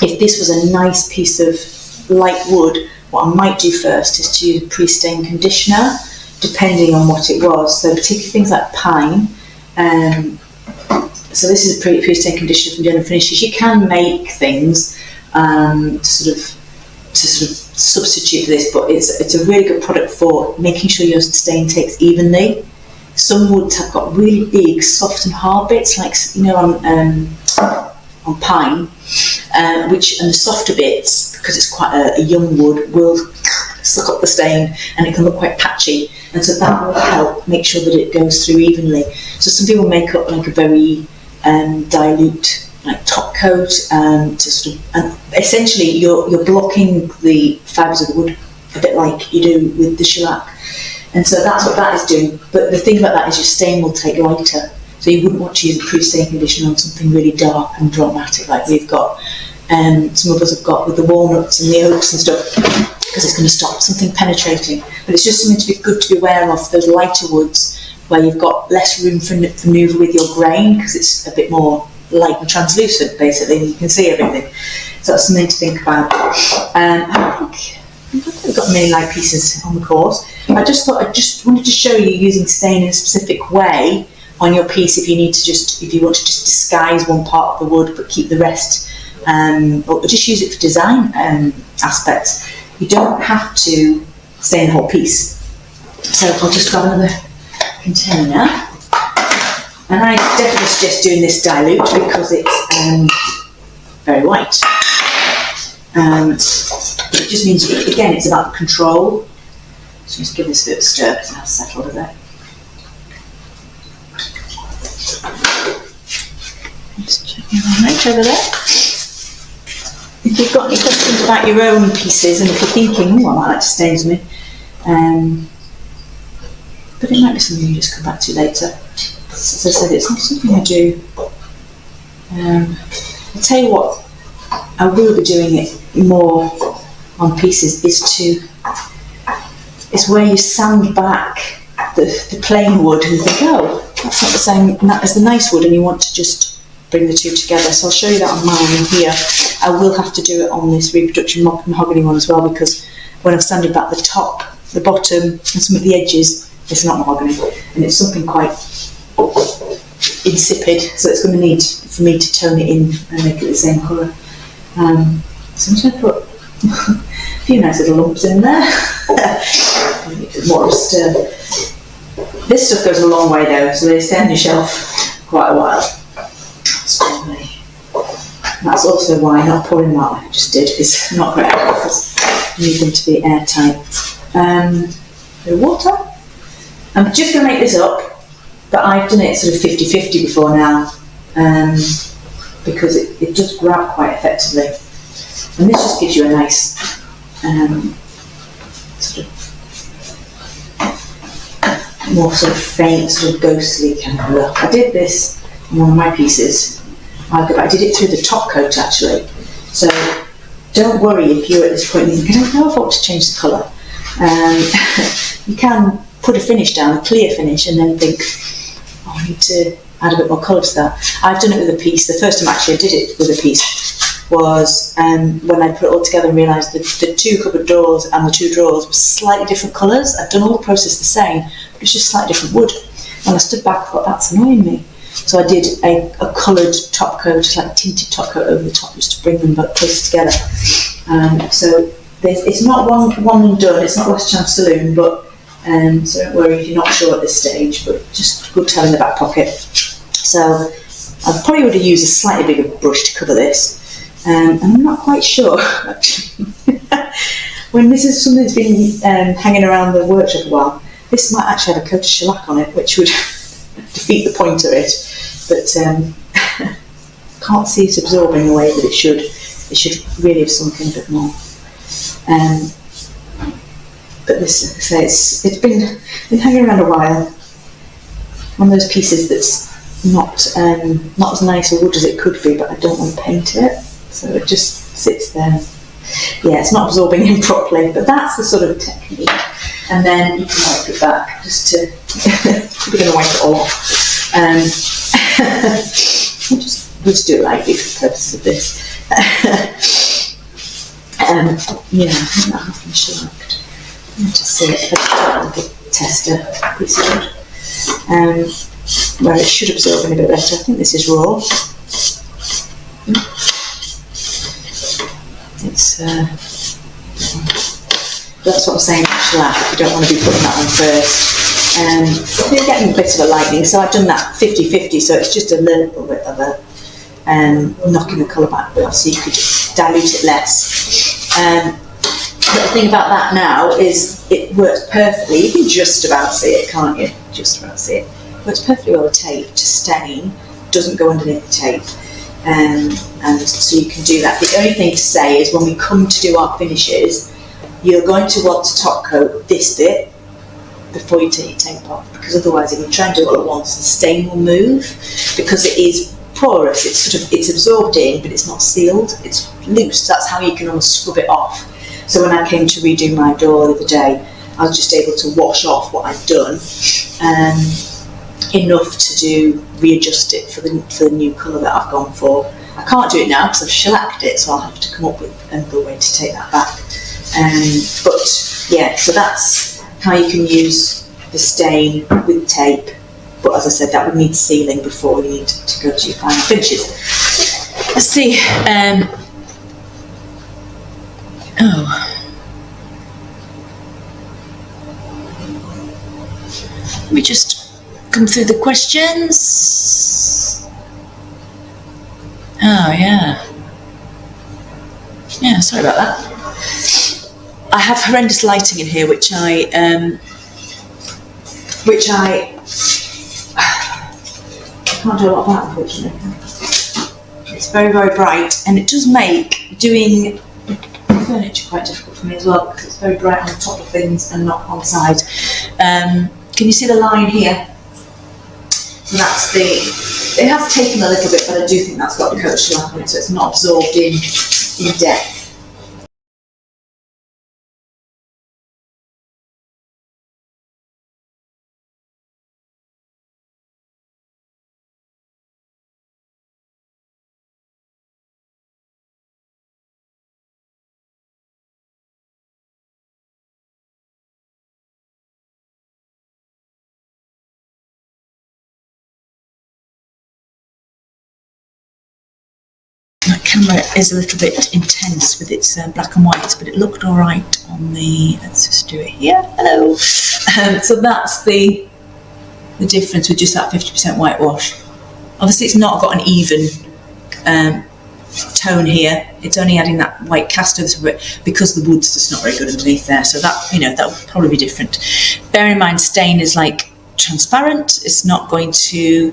B: if this was a nice piece of light wood, what I might do first is to use a pre-stain conditioner, depending on what it was. So particularly things like pine. So this is a pre-stain conditioner from General Finishes. You can make things to sort of substitute for this, but it's a really good product for making sure your stain takes evenly. Some woods have got really big, soft and hard bits, like on pine, and the softer bits, because it's quite a young wood, will suck up the stain and it can look quite patchy, and so that will help make sure that it goes through evenly. So some people make up like a very dilute like top coat to sort of, and essentially you're blocking the fibres of the wood a bit like you do with the shellac, and so that's what that is doing. But the thing about that is your stain will take lighter, so you wouldn't want to use a pre-stain conditioner on something really dark and dramatic like we've got, some of us have got with the walnuts and the oaks and stuff, because it's going to stop something penetrating. But it's just something to be good to be aware of, those lighter woods where you've got less room for manoeuvre with your grain, because it's a bit more light and translucent basically, and you can see everything. So that's something to think about. I don't think we've got many light pieces on the course. I just wanted to show you using stain in a specific way on your piece if you want to just disguise one part of the wood but keep the rest, or just use it for design aspects. You don't have to stain the whole piece. So I'll just grab another container, and I definitely suggest doing this dilute because it's very white. It just means, again, it's about control. So just give this a bit of a stir because it has settled a bit. Just check your right over there. If you've got any questions about your own pieces, and if you're thinking, I might like to stain something, but it might be something you just come back to later. As I said, it's not something I do. I'll tell you what, I will be doing it more on pieces, is where you sand back the plain wood and you think, oh, that's not the same as the nice wood, and you want to just bring the two together. So I'll show you that on mine here. I will have to do it on this reproduction mahogany one as well, because when I've sanded back the top, the bottom and some of the edges, it's not mahogany, and it's something quite insipid, so it's going to need for me to tone it in and make it the same colour. So I'm just going to put a few nice little lumps in there. More of a stir. This stuff goes a long way though, so they stay on your shelf quite a while. That's also why not pouring them out like I just did is not great, because you need them to be airtight. The water. I'm just going to make this up, but I've done it sort of 50-50 before now, because it does grab quite effectively. And this just gives you a nice sort of more sort of faint, sort of ghostly kind of look. I did this on one of my pieces. I did it through the top coat actually. So don't worry if you're at this point and you think, I don't know if I want to change the colour. You can put a finish down, a clear finish, and then think, oh, I need to add a bit more colour to that. I've done it with a piece. The first time actually I did it with a piece was when I put it all together and realised that the 2 cupboard doors and the 2 drawers were slightly different colours. I'd done all the process the same, but it's just slightly different wood. And I stood back and thought, that's annoying me. So I did a coloured top coat, like a tinted top coat over the top, just to bring them both closer together. So it's not one and done, it's not West Chance Saloon, but so don't worry if you're not sure at this stage, but just good tell in the back pocket. So I probably would have used a slightly bigger brush to cover this. And I'm not quite sure, actually. When this is something that's been hanging around the workshop a while, this might actually have a coat of shellac on it, which would defeat the point of it. But can't see it absorbing the way that it should. It should really have sunk in a bit more. But this, it's been hanging around a while. One of those pieces that's not as nice a wood as it could be, but I don't want to paint it. So it just sits there. Yeah, it's not absorbing in properly, but that's the sort of technique. And then you can wipe it back just to, we're going to wipe it all off. We'll just do it lightly for the purposes of this. Yeah, I think that has been shellacked. I'll just see it with the tester piece of wood. Where it should absorb in a bit better. I think this is raw. It's that's what I'm saying about shellac, if you don't want to be putting that on first. You're getting a bit of a lightening, so I've done that 50-50, so it's just a little bit of a knocking the colour back, but obviously you could dilute it less. But the thing about that now is it works perfectly. You can just about see it, can't you? Just about see it. It works perfectly well with tape to stain, doesn't go underneath the tape. And so you can do that. The only thing to say is when we come to do our finishes, you're going to want to top coat this bit before you take your tape off, because otherwise if you try and do it all at once, the stain will move, because it is porous, it's absorbed in, but it's not sealed, it's loose. That's how you can almost scrub it off. So when I came to redo my door the other day, I was just able to wash off what I'd done, enough to readjust it for the new colour that I've gone for. I can't do it now because I've shellacked it, so I'll have to come up with another way to take that back. But yeah, so that's how you can use the stain with tape. But as I said, that would need sealing before you need to go to your final finishes. Let's see. Let me just come through the questions. Oh yeah. Yeah, sorry about that. I have horrendous lighting in here, which I can't do a lot about, unfortunately. It's very, very bright, and it does make doing furniture quite difficult for me as well, because it's very bright on the top of things and not on the side. Can you see the line here? So that's it has taken a little bit, but I do think that's got the coat shellac on it, so it's not absorbed in depth. That camera is a little bit intense with its black and white, but it looked all right on the. Let's just do it here. Hello. So that's the difference with just that 50% whitewash. Obviously, it's not got an even tone here. It's only adding that white cast over it because the wood's just not very good underneath there. So that that would probably be different. Bear in mind, stain is like transparent. It's not going to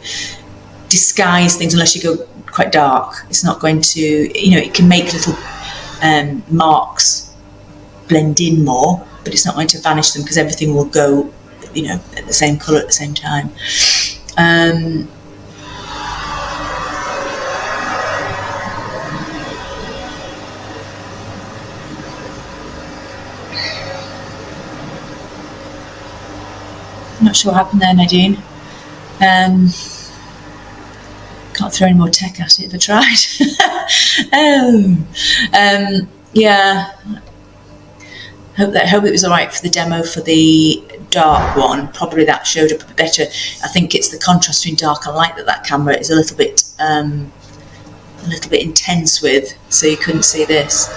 B: disguise things unless you go quite dark. It's not going to, it can make little marks blend in more, but it's not going to vanish them because everything will go, you know, at the same colour at the same time. Not sure what happened there, Nadine. Can't throw any more tech at it if I tried. Yeah. Hope it was all right for the demo for the dark one. Probably that showed up a bit better. I think it's the contrast between dark and light that camera is a little bit intense with, so you couldn't see this.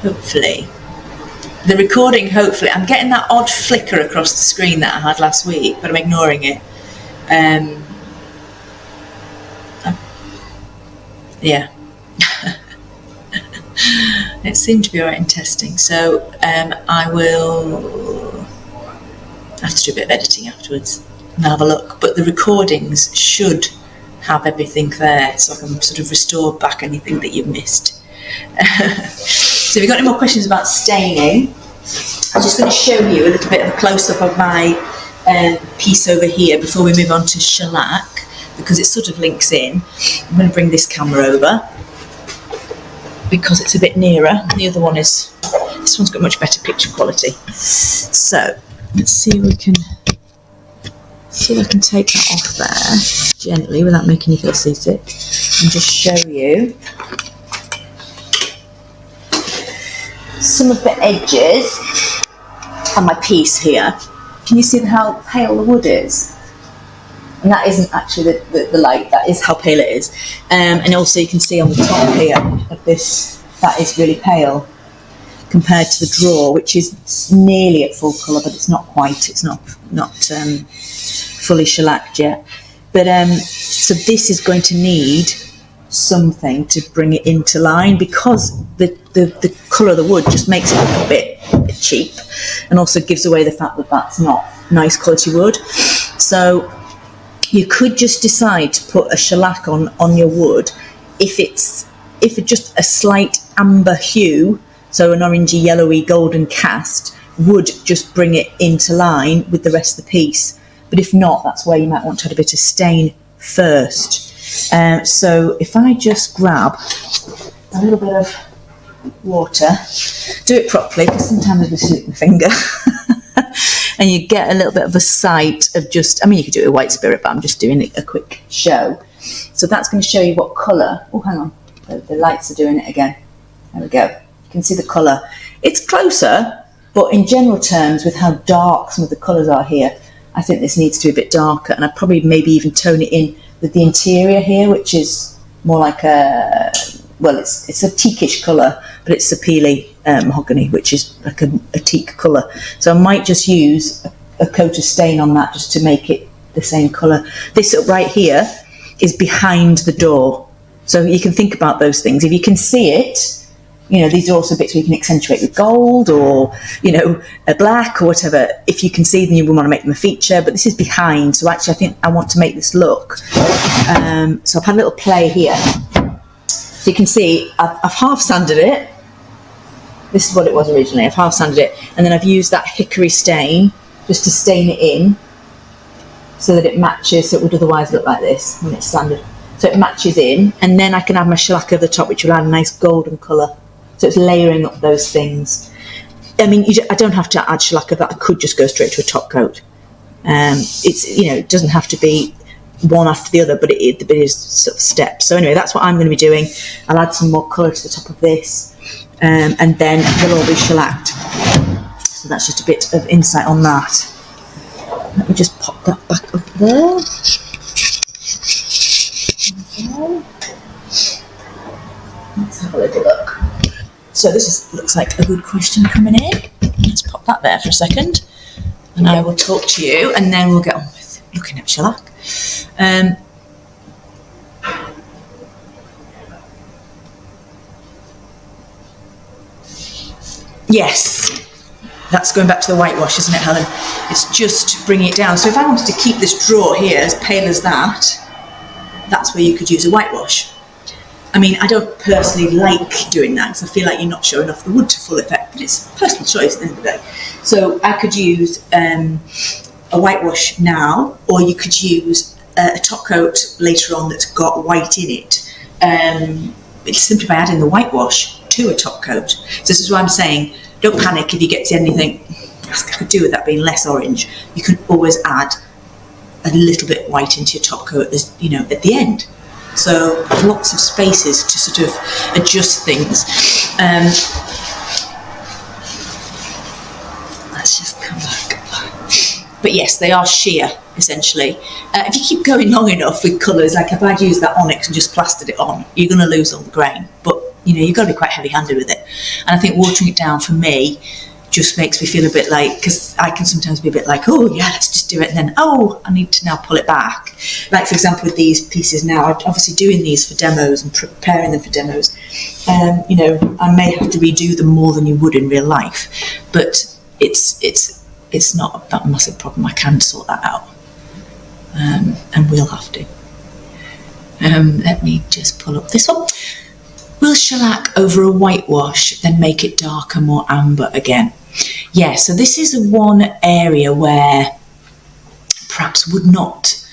B: Hopefully. The recording, hopefully, I'm getting that odd flicker across the screen that I had last week, but I'm ignoring it. Yeah. It seemed to be alright in testing, so I will have to do a bit of editing afterwards and have a look. But the recordings should have everything there, so I can sort of restore back anything that you've missed. So if you've got any more questions about staining, I'm just going to show you a little bit of a close-up of my piece over here before we move on to shellac, because it sort of links in. I'm going to bring this camera over because it's a bit nearer. The other one is, this one's got much better picture quality. So let's see if we can take that off there gently without making you feel seasick, and just show you some of the edges on my piece here. Can you see how pale the wood is? And that isn't actually the light, that is how pale it is. And also you can see on the top here of this, that is really pale compared to the draw, which is nearly at full colour, but it's not quite, it's not fully shellacked yet. But so this is going to need something to bring it into line, because the colour of the wood just makes it look a bit cheap, and also gives away the fact that that's not nice quality wood. So you could just decide to put a shellac on your wood if it's just a slight amber hue, so an orangey yellowy golden cast would just bring it into line with the rest of the piece. But if not, that's where you might want to add a bit of stain first. So if I just grab a little bit of water, do it properly, because sometimes I slip my finger and you get a little bit of a sight of just, I mean, you could do it with white spirit, but I'm just doing a quick show. So that's going to show you what colour. Oh, hang on, the lights are doing it again. There we go. You can see the colour. It's closer, but in general terms, with how dark some of the colours are here, I think this needs to be a bit darker, and I'd probably maybe even tone it in with the interior here, which is more like a, well, it's a teakish colour, but it's sapele mahogany, which is like a teak colour. So I might just use a coat of stain on that just to make it the same colour. This right here is behind the door, so you can think about those things. If you can see it, you know, these are also bits where you can accentuate with gold or, you know, a black or whatever. If you can see them, you will want to make them a feature, but this is behind. So actually I think I want to make this look. So I've had a little play here. So you can see I've half sanded it. This is what it was originally. I've half sanded it, and then I've used that hickory stain just to stain it in so that it matches. So it would otherwise look like this when it's sanded. So it matches in, and then I can add my shellac over the top, which will add a nice golden colour. So it's layering up those things. I mean, I don't have to add shellac of that. I could just go straight to a top coat. It's, you know, it doesn't have to be one after the other, but it is sort of steps. So anyway, that's what I'm going to be doing. I'll add some more colour to the top of this, and then they'll all be shellacked. So that's just a bit of insight on that. Let me just pop that back up there. Let's have a little look. So this looks like a good question coming in. Let's pop that there for a second, and I will talk to you, and then we'll get on with looking at shellac. Yes, that's going back to the whitewash, isn't it, Helen? It's just bringing it down. So if I wanted to keep this drawer here as pale as that, that's where you could use a whitewash. I mean, I don't personally like doing that because I feel like you're not showing off the wood to full effect, but it's personal choice at the end of the day. So I could use a whitewash now, or you could use a top coat later on that's got white in it. It's simply by adding the whitewash to a top coat. So this is why I'm saying, don't panic if you get to anything. I could do with that being less orange. You can always add a little bit white into your top coat, as you know, at the end. So lots of spaces to sort of adjust things. Let's just come back. But yes, they are sheer, essentially. If you keep going long enough with colours, like if I'd used that onyx and just plastered it on, you're going to lose all the grain. But, you know, you've got to be quite heavy-handed with it. And I think watering it down, for me, just makes me feel a bit like, because I can sometimes be a bit like, oh yeah, let's just do it, and then, oh, I need to now pull it back. Like, for example, with these pieces now, I'm obviously doing these for demos and preparing them for demos. You know, I may have to redo them more than you would in real life, but it's not that massive problem. I can sort that out, and we'll have to. Let me just pull up this one. Will shellac over a whitewash then make it darker, more amber again? Yeah, so this is one area where perhaps would not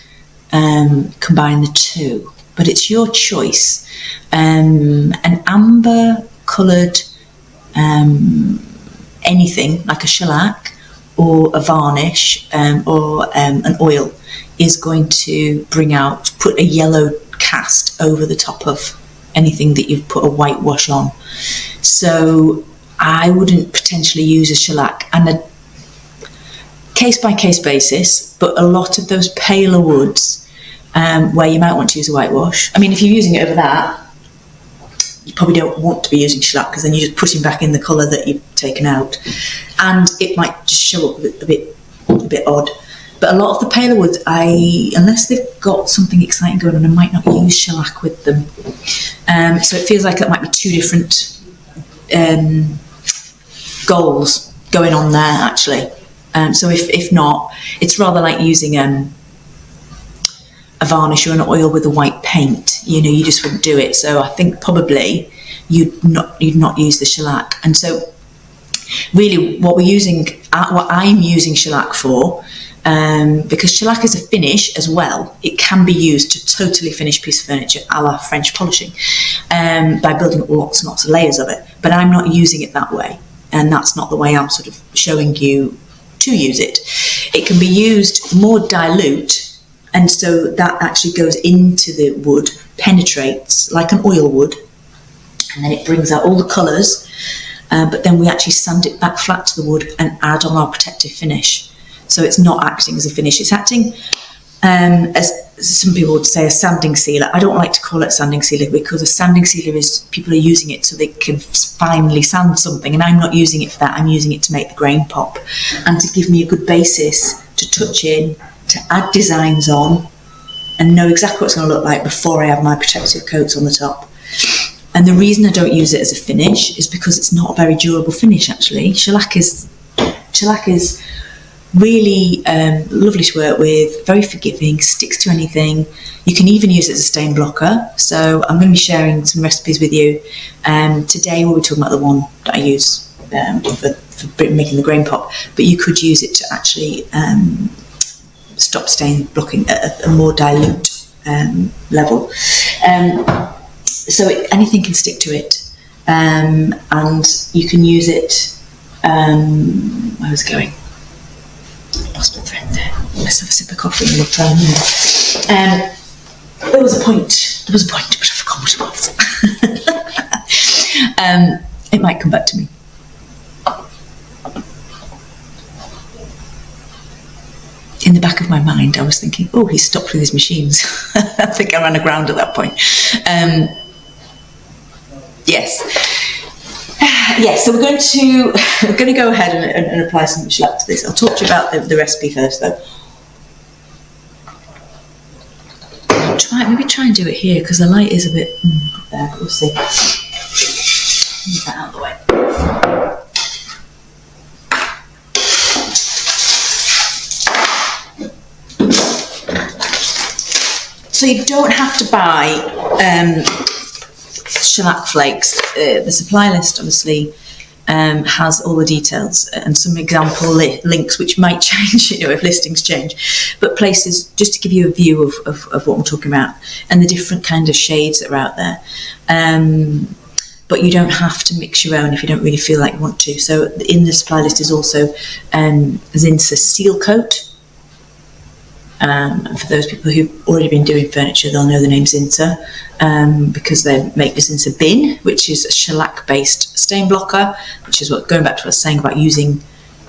B: combine the two, but it's your choice. An amber coloured anything like a shellac or a varnish or an oil is going to put a yellow cast over the top of anything that you've put a whitewash on. So I wouldn't potentially use a shellac, and a case by case basis, but a lot of those paler woods where you might want to use a whitewash. I mean, if you're using it over that, you probably don't want to be using shellac, because then you're just putting back in the colour that you've taken out, and it might just show up a bit odd. But a lot of the paler woods, unless they've got something exciting going on, I might not use shellac with them. So it feels like that might be two different goals going on there, actually. So if not, it's rather like using a varnish or an oil with a white paint. You know, you just wouldn't do it. So I think probably you'd not use the shellac. And so really what I'm using shellac for, because shellac is a finish as well, it can be used to totally finish a piece of furniture a la French polishing, by building up lots and lots of layers of it. But I'm not using it that way, and that's not the way I'm sort of showing you to use it. It can be used more dilute, and so that actually goes into the wood, penetrates like an oil would, and then it brings out all the colours, but then we actually sand it back flat to the wood and add on our protective finish. So it's not acting as a finish, it's acting as some people would say a sanding sealer. I don't like to call it sanding sealer, because a sanding sealer is people are using it so they can finally sand something, and I'm not using it for that. I'm using it to make the grain pop and to give me a good basis to touch in, to add designs on and know exactly what it's going to look like before I have my protective coats on the top. And the reason I don't use it as a finish is because it's not a very durable finish, actually. Shellac is really lovely to work with, very forgiving, sticks to anything. You can even use it as a stain blocker. So I'm going to be sharing some recipes with you. Today we'll be talking about the one that I use for making the grain pop, but you could use it to actually stop stain blocking at a more dilute level. So anything can stick to it, and you can use it. Where was I going? Lost my thread there. Let's have a sip of coffee and we'll try and there was a point, but I forgot what it was. It might come back to me. In the back of my mind, I was thinking, oh, he's stopped with his machines. I think I ran aground at that point. Yes. Yes, so we're going to go ahead and apply some shellac to this. I'll talk to you about the recipe first, though. Maybe try and do it here, because the light is a bit up there, but we'll see. Move that out of the way. So you don't have to buy shellac flakes. The supply list obviously has all the details and some example links, which might change, if listings change, but places just to give you a view of what I'm talking about and the different kind of shades that are out there. But you don't have to mix your own if you don't really feel like you want to. So in the supply list is also Zinsser Seal Coat. And for those people who've already been doing furniture, they'll know the name Zinsser because they make the Zinsser Bin, which is a shellac-based stain blocker, which is what, going back to what I was saying about using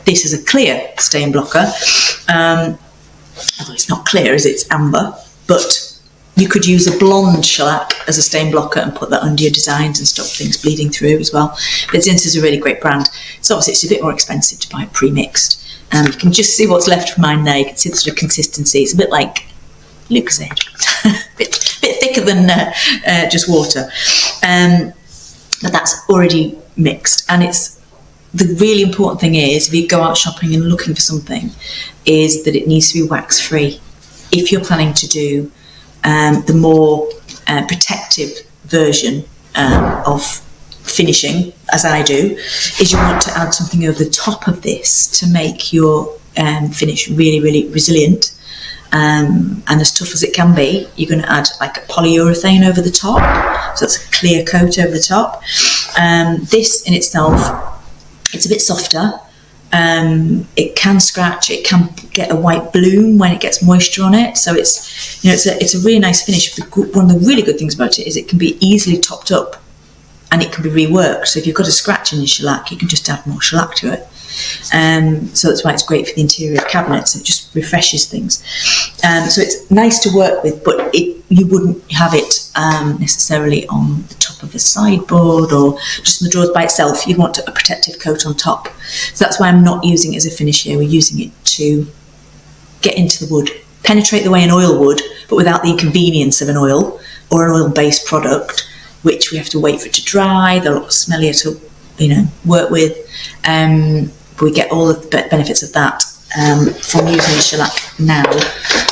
B: this as a clear stain blocker. Although it's not clear, as it's amber, but you could use a blonde shellac as a stain blocker and put that under your designs and stop things bleeding through as well. But Zinsser's a really great brand. So obviously it's a bit more expensive to buy it pre-mixed. You can just see what's left of mine there. You can see the sort of consistency. It's a bit like Lucozade, bit thicker than just water. But that's already mixed. And it's the really important thing is, if you go out shopping and looking for something, is that it needs to be wax-free. If you're planning to do the more protective version of finishing, as I do, is you want to add something over the top of this to make your finish really, really resilient and as tough as it can be. You're going to add like a polyurethane over the top, so it's a clear coat over the top. This in itself, it's a bit softer. It can scratch, it can get a white bloom when it gets moisture on it, so it's it's a really nice finish. One of the really good things about it is it can be easily topped up and it can be reworked. So if you've got a scratch in your shellac, you can just add more shellac to it. So that's why it's great for the interior of cabinets. It just refreshes things. So it's nice to work with, but you wouldn't have it necessarily on the top of the sideboard or just in the drawers by itself. You'd want a protective coat on top. So that's why I'm not using it as a finish here. We're using it to get into the wood, penetrate the way an oil would, but without the inconvenience of an oil or an oil-based product, which we have to wait for it to dry. They're a lot smellier to work with. We get all of the benefits of that from using the shellac now.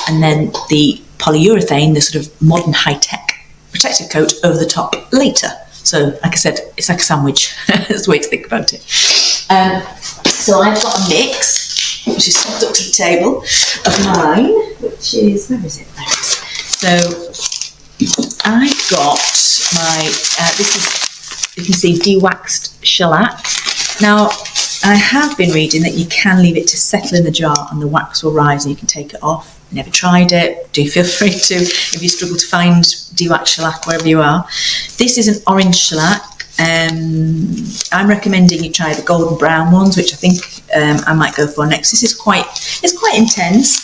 B: And then the polyurethane, the sort of modern high-tech protective coat over the top later. So like I said, it's like a sandwich. That's the way to think about it. So I've got a mix, which is stuck to the table, of mine, which is, where is it? There it is. So I've got my, this is, you can see, de-waxed shellac. Now, I have been reading that you can leave it to settle in the jar and the wax will rise and you can take it off. Never tried it. Do feel free to, if you struggle to find de-waxed shellac wherever you are. This is an orange shellac. I'm recommending you try the golden brown ones, which I think I might go for next. This is quite intense.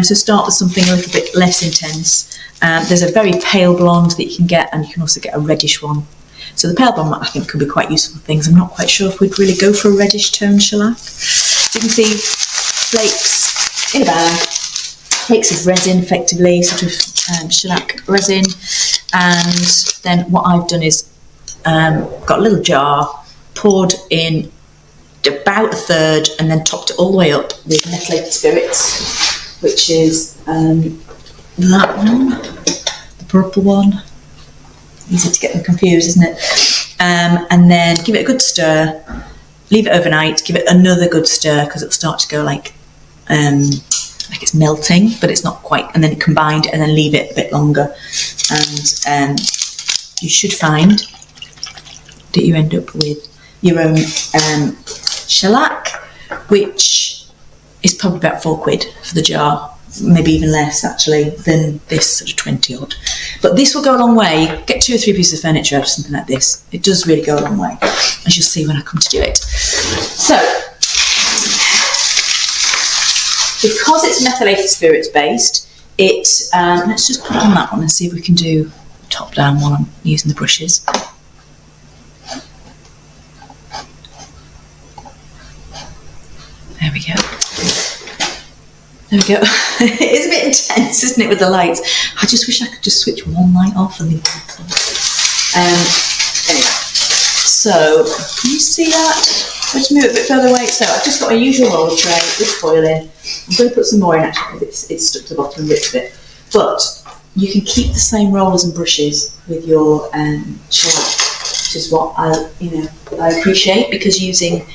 B: So start with something a little bit less intense. There's a very pale blonde that you can get, and you can also get a reddish one. So the pale blonde I think could be quite useful for things. I'm not quite sure if we'd really go for a reddish tone shellac. So you can see flakes in a bag, flakes of resin effectively, sort of shellac resin. And then what I've done is got a little jar, poured in about a third, and then topped it all the way up with methylated spirits, which is that one, the purple one. Easy to get them confused, isn't it? And then give it a good stir, leave it overnight, give it another good stir because it'll start to go like it's melting, but it's not quite, and then combined, and then leave it a bit longer. And you should find that you end up with your own shellac, which is probably about £4 for the jar. Maybe even less actually than this sort of 20 odd. But this will go a long way. Get 2 or 3 pieces of furniture out of something like this. It does really go a long way, as you'll see when I come to do it. So, because it's methylated spirits based, let's just put on that one and see if we can do top down while I'm using the brushes. There we go. There we go. It's a bit intense, isn't it, with the lights? I just wish I could just switch one light off and leave it on. Anyway, so can you see that? Let's move it a bit further away. So I've just got my usual roller tray with foil in. I'm going to put some more in actually because it's stuck to the bottom and ripped it. But you can keep the same rollers and brushes with your shellac, which is what I appreciate, because using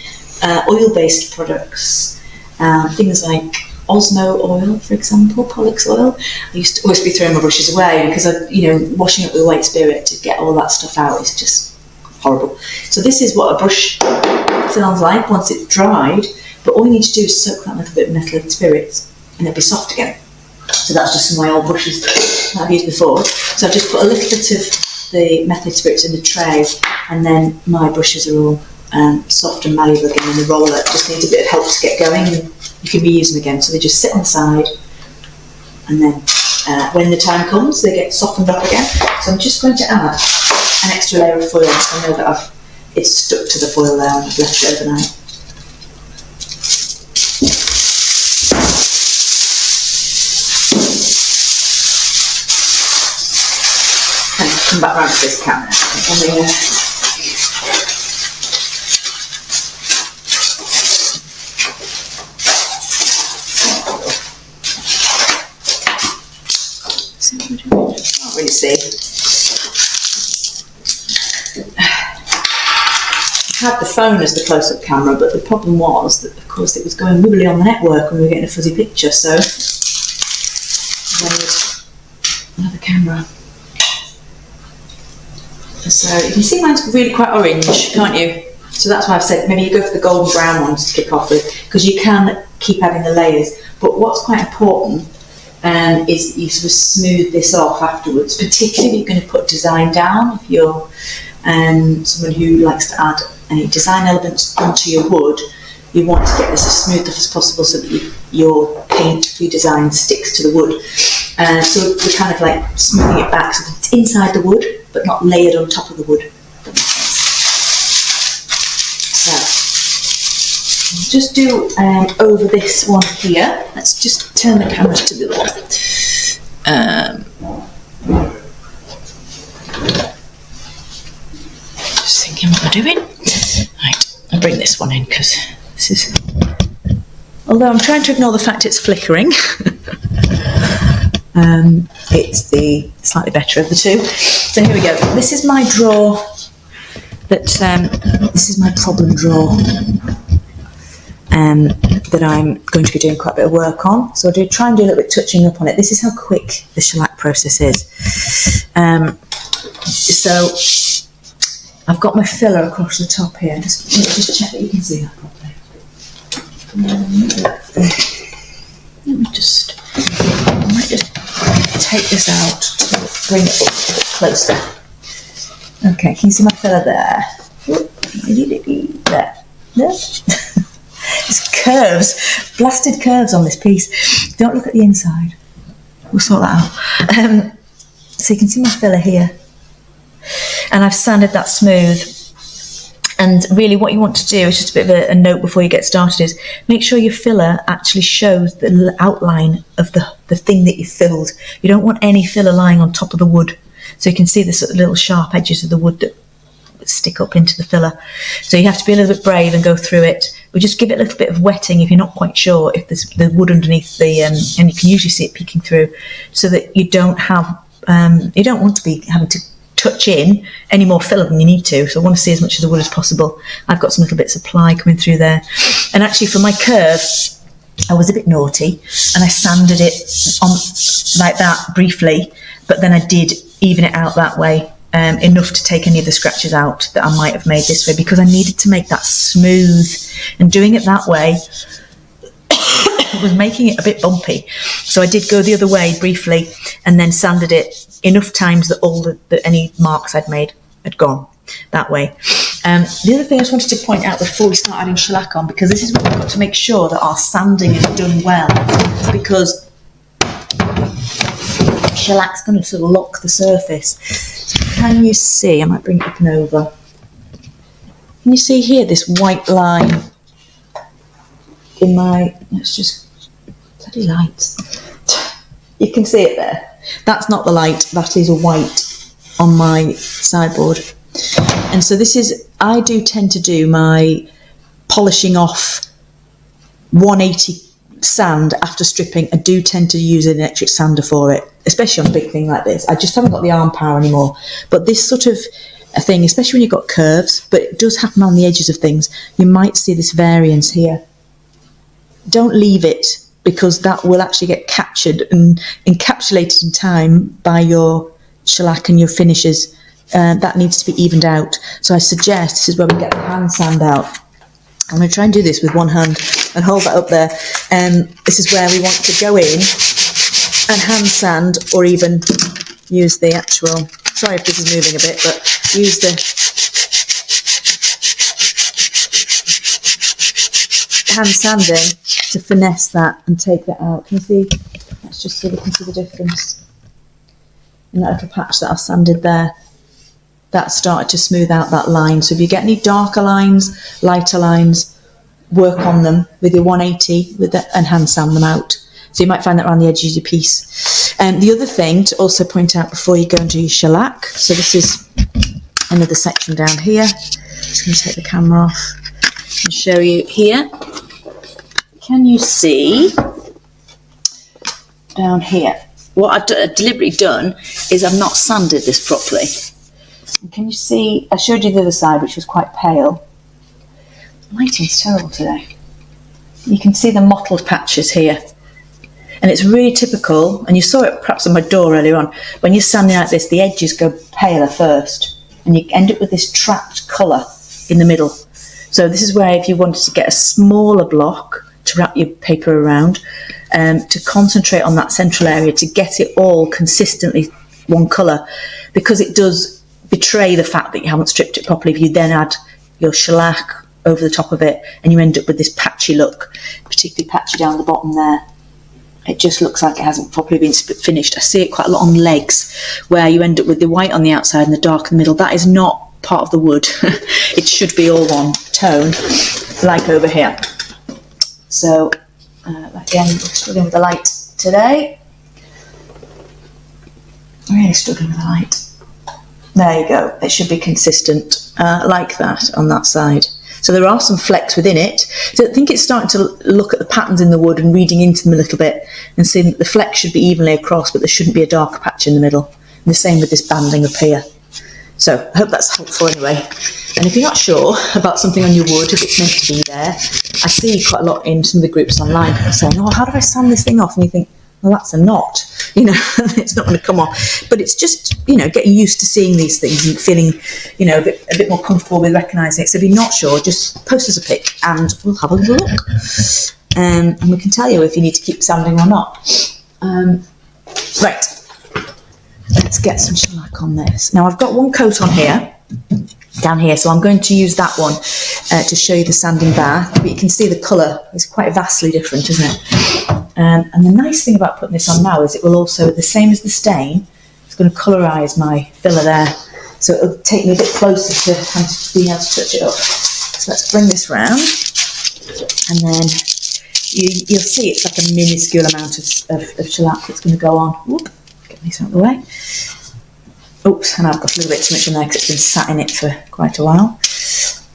B: oil-based products, things like Osmo oil, for example, Pollux oil, I used to always be throwing my brushes away because washing up with white spirit to get all that stuff out is just horrible. So this is what a brush sounds like once it's dried, but all you need to do is soak that in a little bit of methylated spirits and it'll be soft again. So that's just some of my old brushes that I've used before. So I've just put a little bit of the methylated spirits in the tray, and then my brushes are all soft and malleable again, and the roller just needs a bit of help to get going, and you can reuse them again. So they just sit on the side, and then when the time comes, they get softened up again. So I'm just going to add an extra layer of foil. I know that it's stuck to the foil there and I've left it overnight. Come back round to this camera. Can't really see. I had the phone as the close-up camera, but the problem was that, of course, it was going wibbly on the network and we were getting a fuzzy picture. So I wanted another camera. So you can see mine's really quite orange, can't you? So that's why I've said maybe you go for the golden brown ones to kick off with, because you can keep adding the layers. But what's quite important is that you sort of smooth this off afterwards, particularly if you're going to put design down. If you're someone who likes to add any design elements onto your wood, you want to get this as smooth as possible so that your paint for your design sticks to the wood. So we're kind of like smoothing it back so that it's inside the wood, but not layered on top of the wood. So just do over this one here. Let's just turn the camera to the other one. Just thinking what we're doing. Right, I'll bring this one in because this is. Although I'm trying to ignore the fact it's flickering. It's the slightly better of the two. So here we go. This is my drawer. This is my problem drawer. That I'm going to be doing quite a bit of work on. So I'll try and do a little bit touching up on it. This is how quick the shellac process is. So I've got my filler across the top here. Just check that you can see that properly. Let me just. I might just take this out to bring it up a bit closer. Okay, can you see my filler there? There. There's curves, blasted curves on this piece. Don't look at the inside. We'll sort that out. So you can see my filler here. And I've sanded that smooth. And really what you want to do is just a bit of a note before you get started is make sure your filler actually shows the outline of the thing that you filled. You don't want any filler lying on top of the wood. So you can see the sort of little sharp edges of the wood that stick up into the filler. So you have to be a little bit brave and go through it. We'll just give it a little bit of wetting if you're not quite sure if there's the wood underneath the, and you can usually see it peeking through, so that you don't have, you don't want to be having to touch in any more filler than you need to. So I want to see as much of the wood as possible. I've got some little bits of ply coming through there. And actually for my curve, I was a bit naughty and I sanded it on like that briefly, but then I did even it out that way, enough to take any of the scratches out that I might have made this way, because I needed to make that smooth, and doing it that way was making it a bit bumpy. So I did go the other way briefly and then sanded it enough times that all any marks I'd made had gone that way. The other thing I just wanted to point out before we start adding shellac on, because this is what we've got to make sure that our sanding is done well, because shellac's going to sort of lock the surface. So can you see, I might bring it up and over. Can you see here this white line in my, it's just bloody light. You can see it there. That's not the light, that is a white on my sideboard. And so this is, I do tend to do my polishing off 180 sand after stripping. I do tend to use an electric sander for it. especially on a big thing like this. I just haven't got the arm power anymore. But this sort of a thing, especially when you've got curves, but it does happen on the edges of things, you might see this variance here. Don't leave it, because that will actually get captured and encapsulated in time by your shellac and your finishes. That needs to be evened out. So I suggest, this is where we get the hand sand out. I'm going to try and do this with one hand and hold that up there. This is where we want to go in and hand sand, or even use the actual, sorry if this is moving a bit, but use the hand sanding to finesse that and take that out. Can you see? Let's just see if we can see the difference. In that little patch that I've sanded there, that started to smooth out that line. So if you get any darker lines, lighter lines, work on them with your 180 and hand sand them out. So you might find that around the edges of your piece. The other thing to also point out before you go and do your shellac, so this is another section down here. Just going to take the camera off and show you here. Can you see down here? What I've deliberately done is I've not sanded this properly. Can you see? I showed you the other side, which was quite pale. Lighting's terrible today. You can see the mottled patches here. And it's really typical, and you saw it perhaps on my door earlier on, when you're sanding like this, the edges go paler first, and you end up with this trapped colour in the middle. So this is where, if you wanted to get a smaller block to wrap your paper around, to concentrate on that central area, to get it all consistently one colour, because it does betray the fact that you haven't stripped it properly if you then add your shellac over the top of it, and you end up with this patchy look, particularly patchy down the bottom there. It just looks like it hasn't properly been finished. I see it quite a lot on legs, where you end up with the white on the outside and the dark in the middle. That is not part of the wood. It should be all one tone, like over here. So, again, we're struggling with the light today. Really struggling with the light. There you go. It should be consistent, like that on that side. So there are some flecks within it. So I think it's starting to look at the patterns in the wood and reading into them a little bit and seeing that the flecks should be evenly across, but there shouldn't be a darker patch in the middle. And the same with this banding up here. So I hope that's helpful anyway. And if you're not sure about something on your wood, if it's meant to be there, I see quite a lot in some of the groups online saying, oh, how do I sand this thing off? And you think, well, that's a knot, you know, it's not going to come off. But it's just, you know, getting used to seeing these things and feeling, you know, a bit more comfortable with recognising it. So if you're not sure, just post us a pic and we'll have a little look. And we can tell you if you need to keep sanding or not. Right, let's get some shellac on this. Now I've got one coat on here, down here, so I'm going to use that one to show you the sanding bath. But you can see the colour is quite vastly different, isn't it? And the nice thing about putting this on now is it will also, the same as the stain, it's going to colorise my filler there. So it'll take me a bit closer to being able to touch it up. So let's bring this round, and then you'll see it's like a minuscule amount of shellac that's going to go on. Whoop, get these out of the way. Oops, and I've got a little bit too much in there because it's been sat in it for quite a while.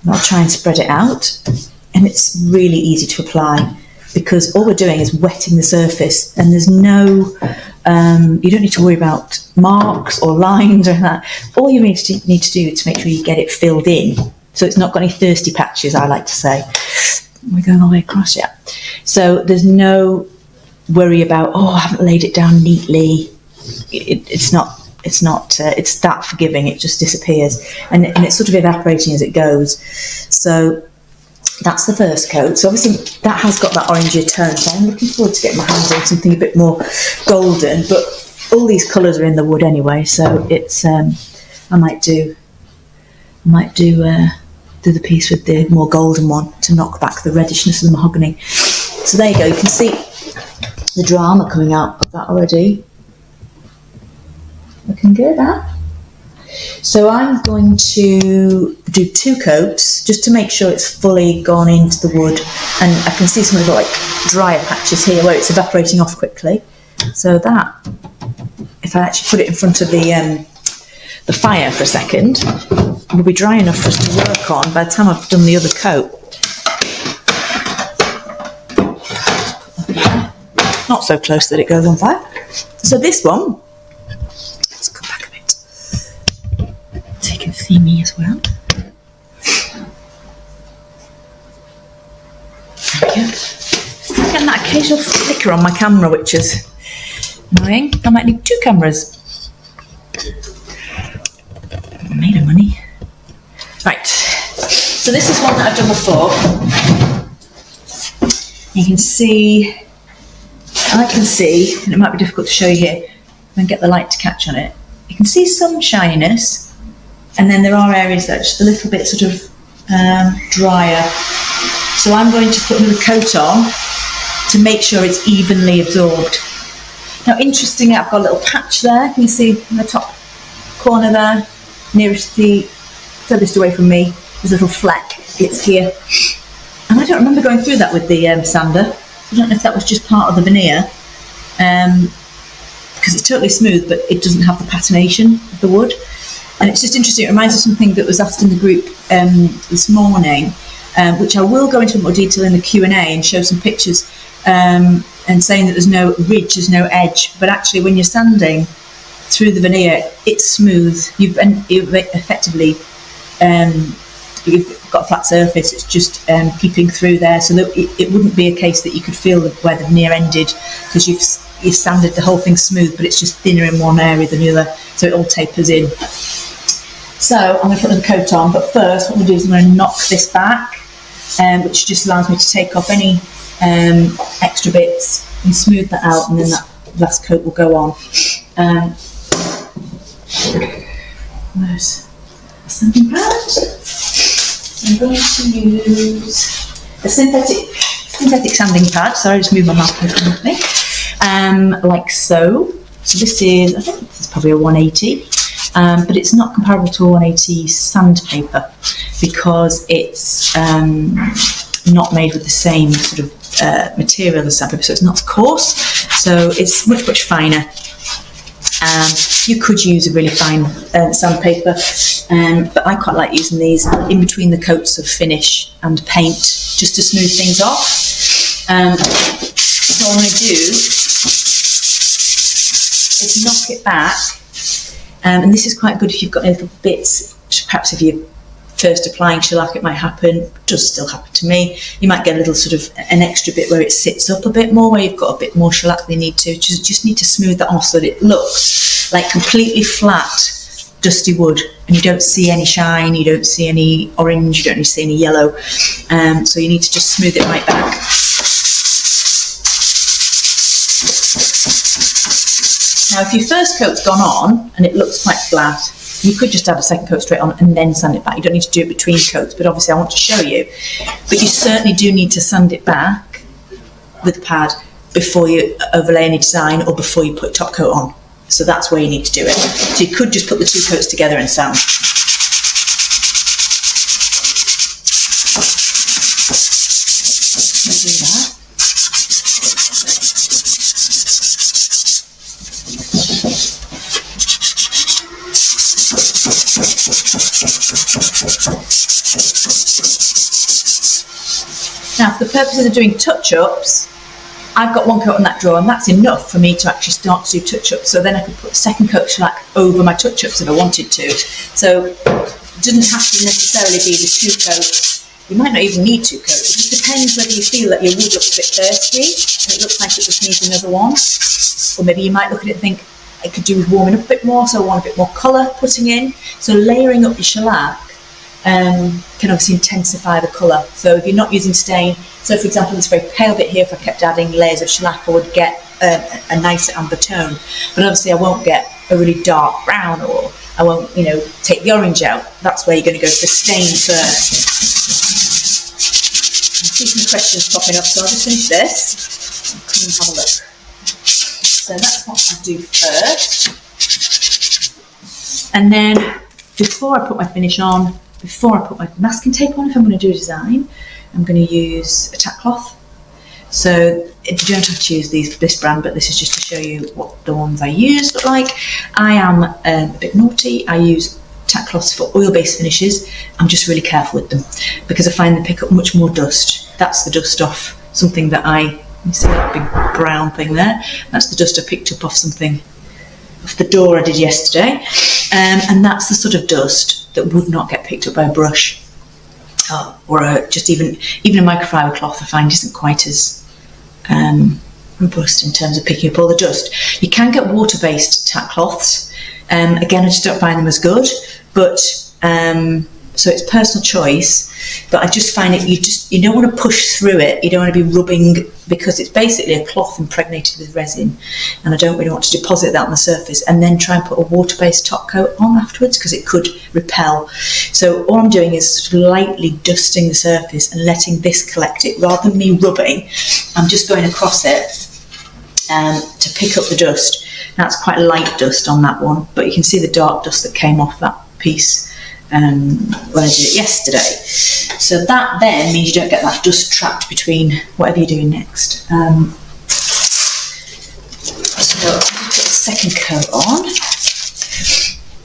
B: And I'll try and spread it out, and it's really easy to apply, because all we're doing is wetting the surface, and there's no, you don't need to worry about marks or lines or that. All you need to do is to make sure you get it filled in, so it's not got any thirsty patches, I like to say. We're going all the way across, yeah. So there's no worry about, oh, I haven't laid it down neatly. It's that forgiving, it just disappears. And it's sort of evaporating as it goes. So that's the first coat. So obviously that has got that orangey tone, so I'm looking forward to getting my hands on something a bit more golden, but all these colours are in the wood anyway, so it's I might do the piece with the more golden one to knock back the reddishness of the mahogany. So there you go, you can see the drama coming out of that already. Looking good, huh? So I'm going to do 2 coats just to make sure it's fully gone into the wood, and I can see some of the like drier patches here where it's evaporating off quickly. So that, if I actually put it in front of the fire for a second, will be dry enough for us to work on by the time I've done the other coat. Not so close that it goes on fire. So this one, let's come back a bit, so you can see me as well. There we go. Still getting that occasional flicker on my camera, which is annoying. I might need 2 cameras. I'm made of money. Right, so this is one that I've done before. You can see, I can see, and it might be difficult to show you here, and get the light to catch on it. You can see some shininess, and then there are areas that are just a little bit sort of drier. So I'm going to put another coat on to make sure it's evenly absorbed. Now, interestingly, I've got a little patch there. Can you see in the top corner there, nearest the furthest away from me, there's a little fleck. It's here. And I don't remember going through that with the sander. I don't know if that was just part of the veneer, because it's totally smooth, but it doesn't have the patination of the wood. And it's just interesting. It reminds me of something that was asked in the group this morning, which I will go into more detail in the Q&A and show some pictures, and saying that there's no ridge, there's no edge. But actually, when you're sanding through the veneer, it's smooth. You've effectively, you've got a flat surface. It's just peeping through there, so that it wouldn't be a case that you could feel where the veneer ended, because you've sanded the whole thing smooth, but it's just thinner in one area than the other, so it all tapers in. So I'm going to put the coat on, but first what I'm going to do is I'm going to knock this back, which just allows me to take off any extra bits and smooth that out, and then that last coat will go on. Where's the sanding pad? I'm going to use a synthetic sanding pad. Sorry, I just moved my mouth quickly. Like so. So this is, I think it's probably a 180, but it's not comparable to a 180 sandpaper because it's not made with the same sort of material as sandpaper, so it's not coarse, so it's much finer. You could use a really fine sandpaper, but I quite like using these in between the coats of finish and paint just to smooth things off. So what I'm going to do is knock it back, and this is quite good if you've got little bits, perhaps if you're first applying shellac it might happen, it does still happen to me. You might get a little sort of an extra bit where it sits up a bit more, where you've got a bit more shellac than you need to. Just need to smooth that off so that it looks like completely flat, dusty wood, and you don't see any shine, you don't see any orange, you don't see any yellow. So you need to just smooth it right back. Now, if your first coat's gone on and it looks quite flat, you could just add a second coat straight on and then sand it back. You don't need to do it between coats, but obviously I want to show you. But you certainly do need to sand it back with the pad before you overlay any design or before you put top coat on. So that's where you need to do it. So you could just put the 2 coats together and sand. Do that. Now, for the purposes of doing touch-ups, I've got 1 coat on that drawer, and that's enough for me to actually start to do touch-ups. So then I could put a second coat of shellac over my touch-ups if I wanted to. So it doesn't have to necessarily be the 2 coats. You might not even need 2 coats. It just depends whether you feel that your wood looks a bit thirsty and it looks like it just needs another one. Or maybe you might look at it and think, it could do with warming up a bit more, so I want a bit more colour putting in. So layering up your shellac can obviously intensify the colour. So if you're not using stain, so for example this very pale bit here, if I kept adding layers of shellac I would get a nicer amber tone, but obviously I won't get a really dark brown, or I won't, take the orange out. That's where you're going to go for stain first. I see some questions popping up, so I'll just finish this and come and have a look. So that's what I do first, and then before I put my finish on, before I put my masking tape on, if I'm going to do a design, I'm going to use a tack cloth. So you don't have to use this brand, but this is just to show you what the ones I use look like. I am a bit naughty. I use tack cloths for oil-based finishes. I'm just really careful with them because I find they pick up much more dust. That's the dust off something that I You see that big brown thing there? That's the dust I picked up off something, off the door I did yesterday. And that's the sort of dust that would not get picked up by a brush. Or just even a microfiber cloth I find isn't quite as robust in terms of picking up all the dust. You can get water-based tack cloths. Again, I just don't find them as good, but so it's personal choice. But I just find it, you don't want to push through it. You don't want to be rubbing, because it's basically a cloth impregnated with resin, and I don't really want to deposit that on the surface and then try and put a water-based top coat on afterwards, because it could repel. So all I'm doing is sort of lightly dusting the surface and letting this collect it rather than me rubbing. I'm just going across it to pick up the dust. That's quite light dust on that one, but you can see the dark dust that came off that piece when I did it yesterday. So that then means you don't get that dust trapped between whatever you're doing next. So I'll put the second coat on.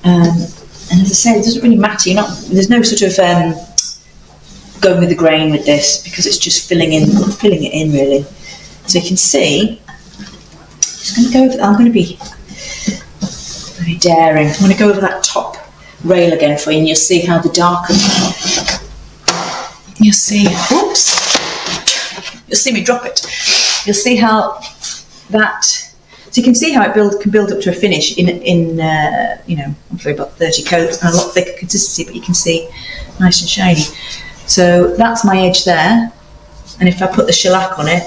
B: And as I say, it doesn't really matter. There's no sort of going with the grain with this, because it's just filling it in really. So you can see, I'm going to be very daring. I'm going to go over that top rail again for you, and you'll see how the darker. You'll see me drop it. You'll see how that. So you can see how it can build up to a finish in probably about 30 coats and a lot thicker consistency, but you can see nice and shiny. So that's my edge there, and if I put the shellac on it,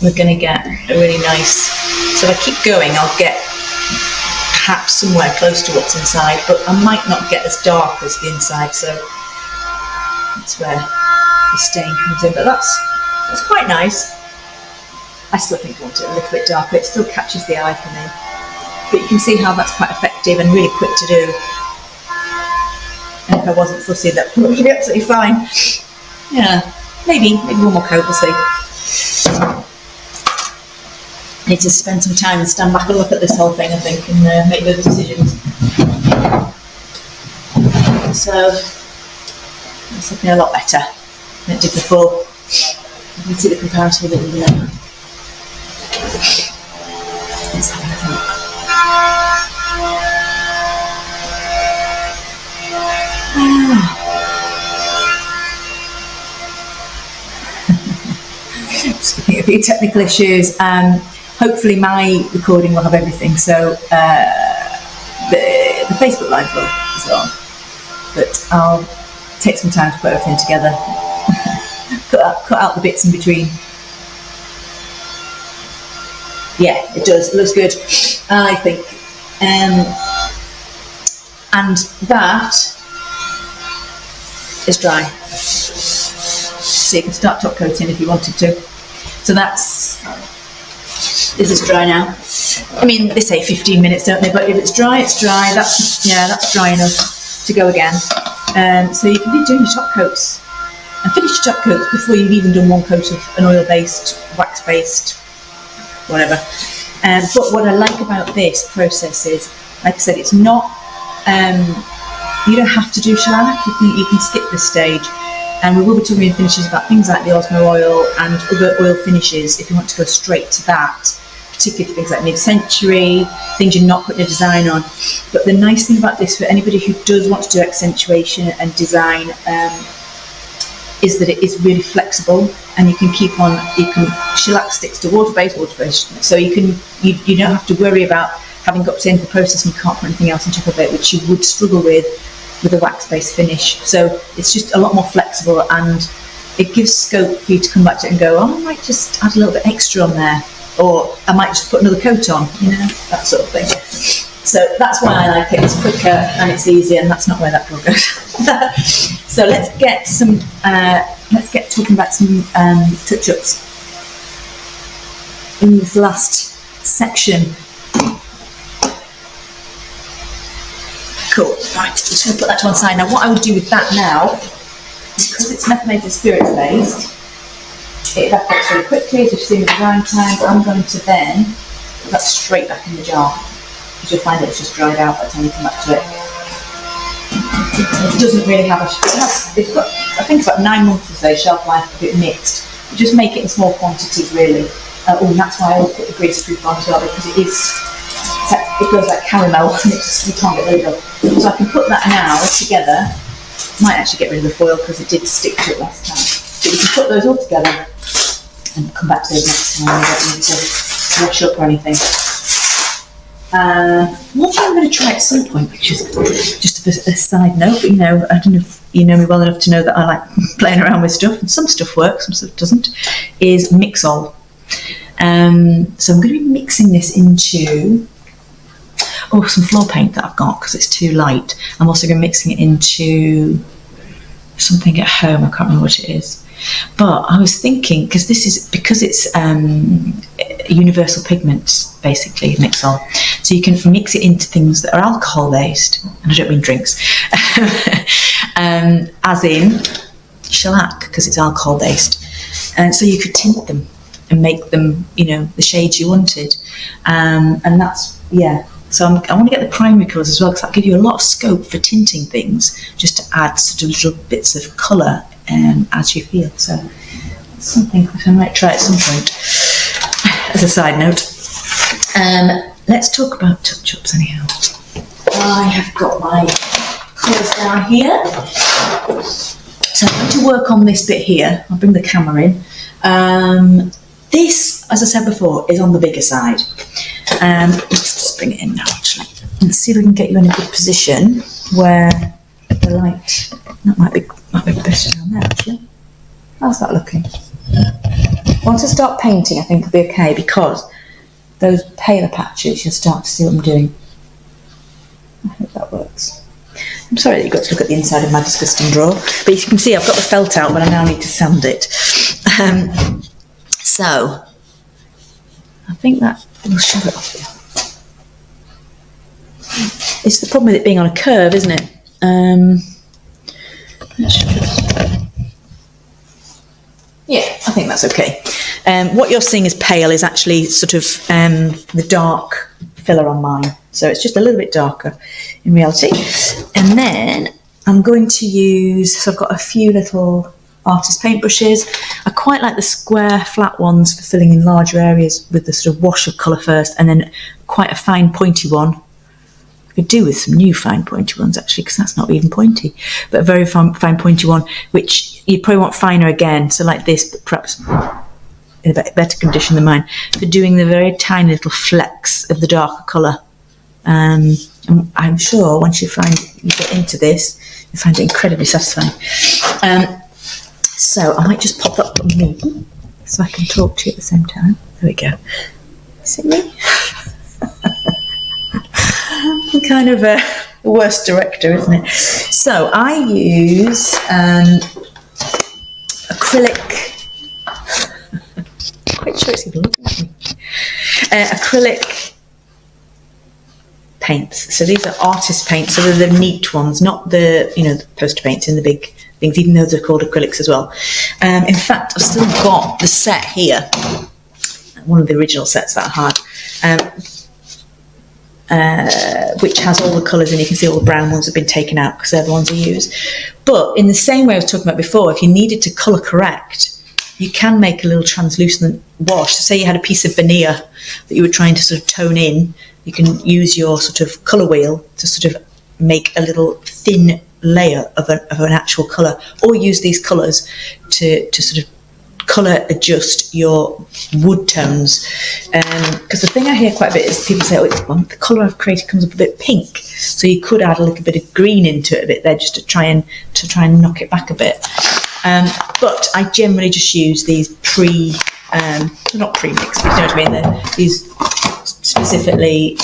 B: we're going to get a really nice. So if I keep going, I'll get perhaps somewhere close to what's inside, but I might not get as dark as the inside. So that's where the stain comes in. But that's quite nice. I still think I want it a little bit darker. It still catches the eye for me. But you can see how that's quite effective and really quick to do. And if I wasn't fussy, that would be absolutely fine. Yeah, maybe one more coat, we'll see. I need to spend some time and stand back and look at this whole thing, I think, and make those decisions. So it's looking a lot better than it did before. You can see the comparison with it in there. Let's have a look. Just looking at a few technical issues. Hopefully my recording will have everything, so the Facebook Live will as well. But I'll take some time to put everything together. cut out the bits in between. Yeah, it does. It looks good, I think. And that is dry. So you can start top coating if you wanted to. So this is dry now. I mean, they say 15 minutes, don't they? But if it's dry, it's dry. That's dry enough to go again. So you can be doing your top coats and finish your top coats before you've even done one coat of an oil-based, wax-based, whatever. But what I like about this process is, like I said, it's not. You don't have to do shellac. You can skip this stage. And we will be talking in finishes about things like the Osmo oil and other oil finishes if you want to go straight to that, particularly for things like mid-century, things you're not putting a design on. But the nice thing about this for anybody who does want to do accentuation and design is that it is really flexible, and you can shellac sticks to water-based. So you don't have to worry about having got to the end of the process and you can't put anything else on top of it, which you would struggle with a wax-based finish. So it's just a lot more flexible, and it gives scope for you to come back to it and go, oh, I might just add a little bit extra on there, or I might just put another coat on, that sort of thing. So that's why I like it. It's quicker and it's easier, and that's not where that drawer goes. So let's get talking about some touch-ups in this last section. Cool. Right, I'm just going to put that to one side. Now, what I would do with that now, because it's methylated spirits based, it evaporates very quickly, as you've seen with the drying time. I'm going to then put that straight back in the jar, because you'll find that it's just dried out by the time you come back to it. It doesn't really have it's got, I think, about 9 months or so shelf life, a bit mixed. You just make it in small quantities, really. And that's why I put the greaseproof on as well, because it goes like caramel and you can't get rid of. So I can put that now together. Might actually get rid of the foil because it did stick to it last time. But you can put those all together and come back to those next time. You don't need to wash up or anything. One thing I'm going to try at some point, which is just a side note, but I don't know if you know me well enough to know that I like playing around with stuff, and some stuff works, some stuff doesn't, is Mixol. So I'm going to be mixing this into some floor paint that I've got because it's too light. I'm also going to be mixing it into something at home, I can't remember what it is. But I was thinking, because it's universal pigments, basically, Mixol. So you can mix it into things that are alcohol based, and I don't mean drinks, as in shellac, because it's alcohol based. And so you could tint them and make them, the shades you wanted. And that's, So I want to get the primary colours as well, because that'll give you a lot of scope for tinting things, just to add sort of little bits of colour as you feel. So something that I might try at some point. As a side note, let's talk about touch-ups anyhow. I have got my colours down here. So I'm going to work on this bit here. I'll bring the camera in. This, as I said before, is on the bigger side. Let's just bring it in now, actually. Let's see if we can get you in a good position where the light, that might be better down there, actually. How's that looking? Once I start painting, I think it'll be okay, because those paler patches, you'll start to see what I'm doing. I hope that works. I'm sorry that you've got to look at the inside of my disgusting drawer, but as you can see, I've got the felt out, but I now need to sand it. So, I think that will shove it off here. It's the problem with it being on a curve, isn't it? Yeah, I think that's okay. What you're seeing as pale is actually sort of the dark filler on mine. So it's just a little bit darker in reality. And then I'm going to use, so I've got a few little artist paintbrushes. I quite like the square flat ones for filling in larger areas with the sort of wash of colour first, and then quite a fine pointy one. I could do with some new fine pointy ones actually, because that's not even pointy, but a very fine pointy one, which you probably want finer again, so like this, but perhaps in a better condition than mine, for doing the very tiny little flecks of the darker colour. And I'm sure once you get into this, you find it incredibly satisfying. So I might just pop up on me so I can talk to you at the same time. There we go. See me? I'm kind of a worst director, isn't it? So I use acrylic. I'm quite sure it's even looking at me. Acrylic paints. So these are artist paints. So they're the neat ones, not the the poster paints in the big things, even though they're called acrylics as well. In fact, I've still got the set here, one of the original sets that I had, which has all the colours, and you can see all the brown ones have been taken out because they're the ones I use. But in the same way I was talking about before, if you needed to colour correct, you can make a little translucent wash. So say you had a piece of veneer that you were trying to sort of tone in, you can use your sort of colour wheel to sort of make a little thin layer of an actual colour, or use these colours to sort of colour adjust your wood tones. Because the thing I hear quite a bit is people say, the colour I've created comes up a bit pink, so you could add a little bit of green into it a bit there, just to try and knock it back a bit. But I generally just use these not pre-mixed, but you know what I mean, these specifically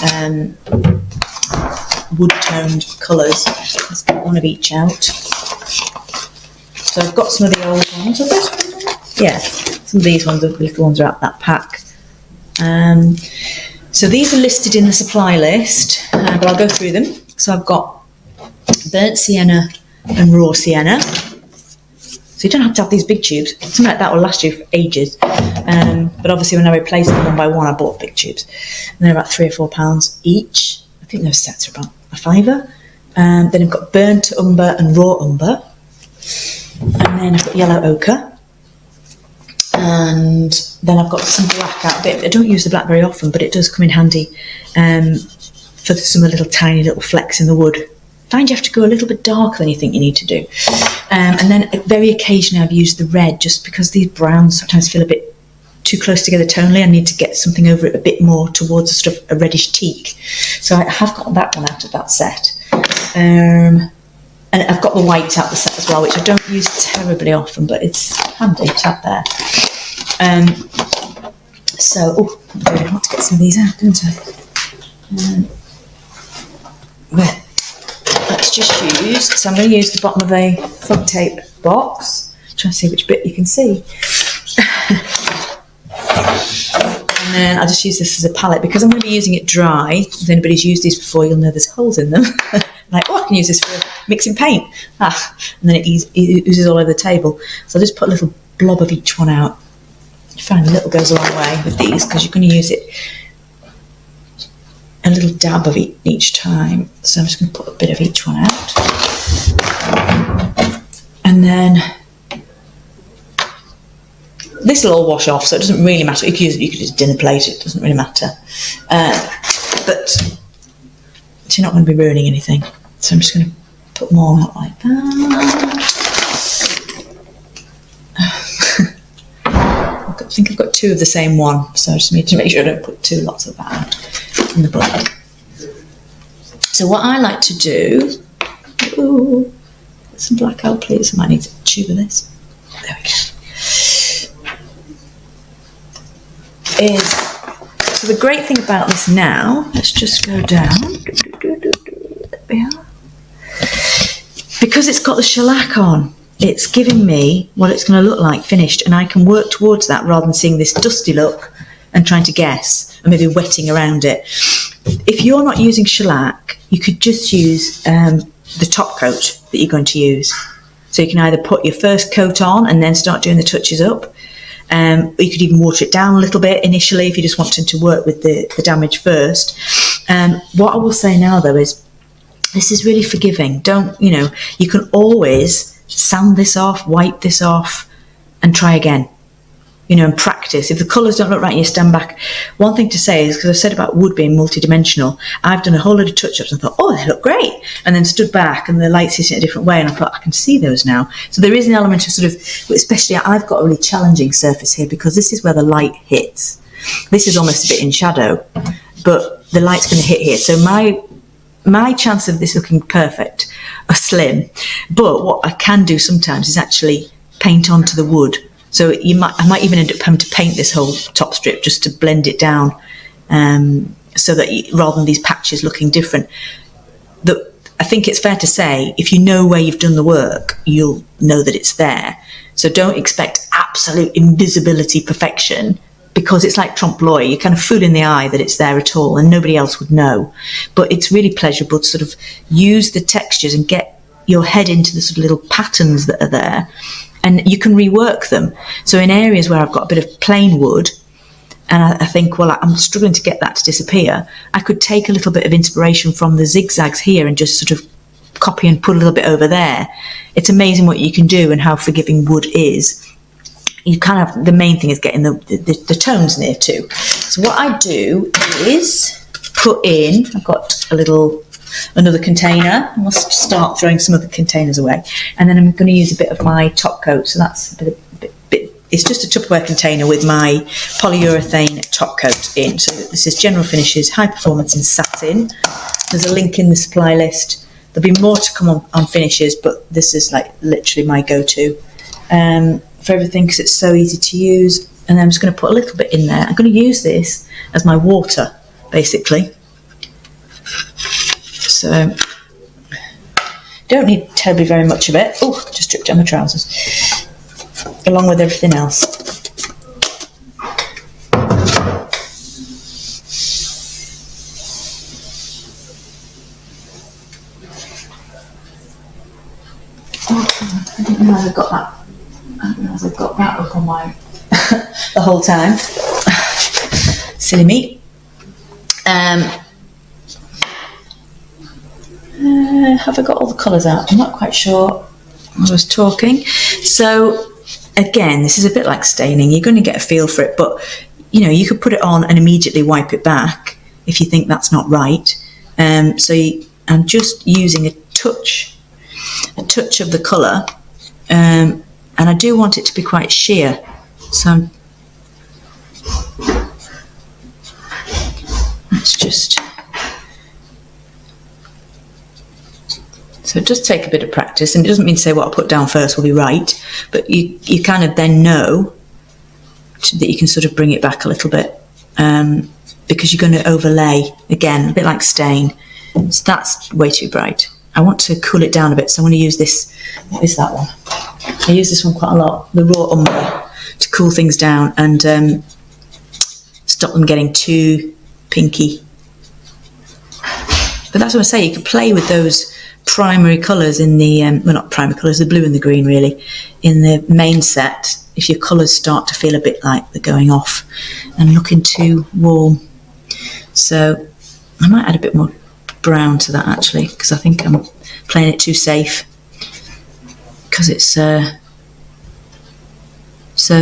B: wood-toned colours. Let's get one of each out. So I've got some of the old ones. Yeah, some of these ones, the little ones are out that pack. So these are listed in the supply list, but I'll go through them. So I've got burnt sienna and raw sienna. So you don't have to have these big tubes. Something like that will last you for ages. But obviously when I replaced them one by one, I bought big tubes. And they're about £3 or £4 each. I think those sets are about £5. Then I've got burnt umber and raw umber. And then I've got yellow ochre. And then I've got some black out of it. I don't use the black very often, but it does come in handy for some little tiny little flecks in the wood. Find you have to go a little bit darker than you think you need to do. And then very occasionally I've used the red, just because these browns sometimes feel a bit too close together tonally. I need to get something over it a bit more towards a sort of a reddish teak. So I have got that one out of that set. And I've got the white out the set as well, which I don't use terribly often, but it's handy to have there. So, I want to get some of these out, don't I? Let's just use, so I'm going to use the bottom of a front tape box. Try to see which bit you can see. And then I'll just use this as a palette, because I'm going to be using it dry. If anybody's used these before, you'll know there's holes in them. Like, oh, I can use this for mixing paint. And then it oozes all over the table. So I'll just put a little blob of each one out. You find a little goes a long way with these, because you're going to use it a little dab of it each time. So I'm just going to put a bit of each one out. And then this will all wash off, so it doesn't really matter. You could use a dinner plate, it doesn't really matter. But you're not going to be ruining anything. So I'm just going to put more out like that. I think I've got two of the same one, so I just need to make sure I don't put two lots of that out in the book. So what I like to do, some black out please, I might need a tube of this. There we go. So the great thing about this now, let's just go down. There we are. Because it's got the shellac on, it's giving me what it's going to look like finished, and I can work towards that rather than seeing this dusty look and trying to guess and maybe wetting around it. If you're not using shellac, you could just use the top coat that you're going to use. So you can either put your first coat on and then start doing the touches up, or you could even water it down a little bit initially if you just wanted to work with the damage first. What I will say now though is, this is really forgiving. You can always sand this off, wipe this off, and try again. And practice. If the colours don't look right and you stand back, one thing to say is, because I've said about wood being multi-dimensional, I've done a whole load of touch-ups and thought, oh, they look great, and then stood back and the light's hitting it a different way, and I thought, I can see those now. So there is an element of sort of, especially I've got a really challenging surface here, because this is where the light hits. This is almost a bit in shadow, but the light's going to hit here. So my chance of this looking perfect are slim, but what I can do sometimes is actually paint onto the wood. So I might even end up having to paint this whole top strip just to blend it down, so that rather than these patches looking different. I think it's fair to say, if you know where you've done the work, you'll know that it's there. So don't expect absolute invisibility perfection, because it's like trompe-l'oeil. You're kind of fooling the eye that it's there at all, and nobody else would know. But it's really pleasurable to sort of use the textures and get your head into the sort of little patterns that are there. And you can rework them. So in areas where I've got a bit of plain wood, and I think, well, I'm struggling to get that to disappear, I could take a little bit of inspiration from the zigzags here and just sort of copy and put a little bit over there. It's amazing what you can do and how forgiving wood is. You kind of, the main thing is getting the tones near too. So what I do is put in, I've got another container. I must start throwing some of the containers away, and then I'm going to use a bit of my top coat. So that's a bit. It's just a Tupperware container with my polyurethane top coat in. So this is General Finishes High Performance in Satin. There's a link in the supply list. There'll be more to come on finishes, but this is like literally my go-to for everything, because it's so easy to use. And then I'm just going to put a little bit in there. I'm going to use this as my water, basically. So don't need terribly very much of it. Oh, just dripped down my trousers, along with everything else. Oh, I didn't realise I've got that. I didn't realise I've got that up on my the whole time. Silly me. Have I got all the colours out? I'm not quite sure. I was talking. So again, this is a bit like staining. You're going to get a feel for it, but you could put it on and immediately wipe it back if you think that's not right. I'm just using a touch of the colour, and I do want it to be quite sheer. So let's just. So it does take a bit of practice, and it doesn't mean to say what I put down first will be right, but you kind of then know that you can sort of bring it back a little bit, because you're going to overlay, again, a bit like stain. So that's way too bright. I want to cool it down a bit, so I want to use this. What is that one? I use this one quite a lot, the raw umber, to cool things down and stop them getting too pinky. But that's what I say, you can play with those primary colours in the, well, not primary colours, the blue and the green really, in the main set, if your colours start to feel a bit like they're going off and looking too warm. So I might add a bit more brown to that actually, because I think I'm playing it too safe, because it's so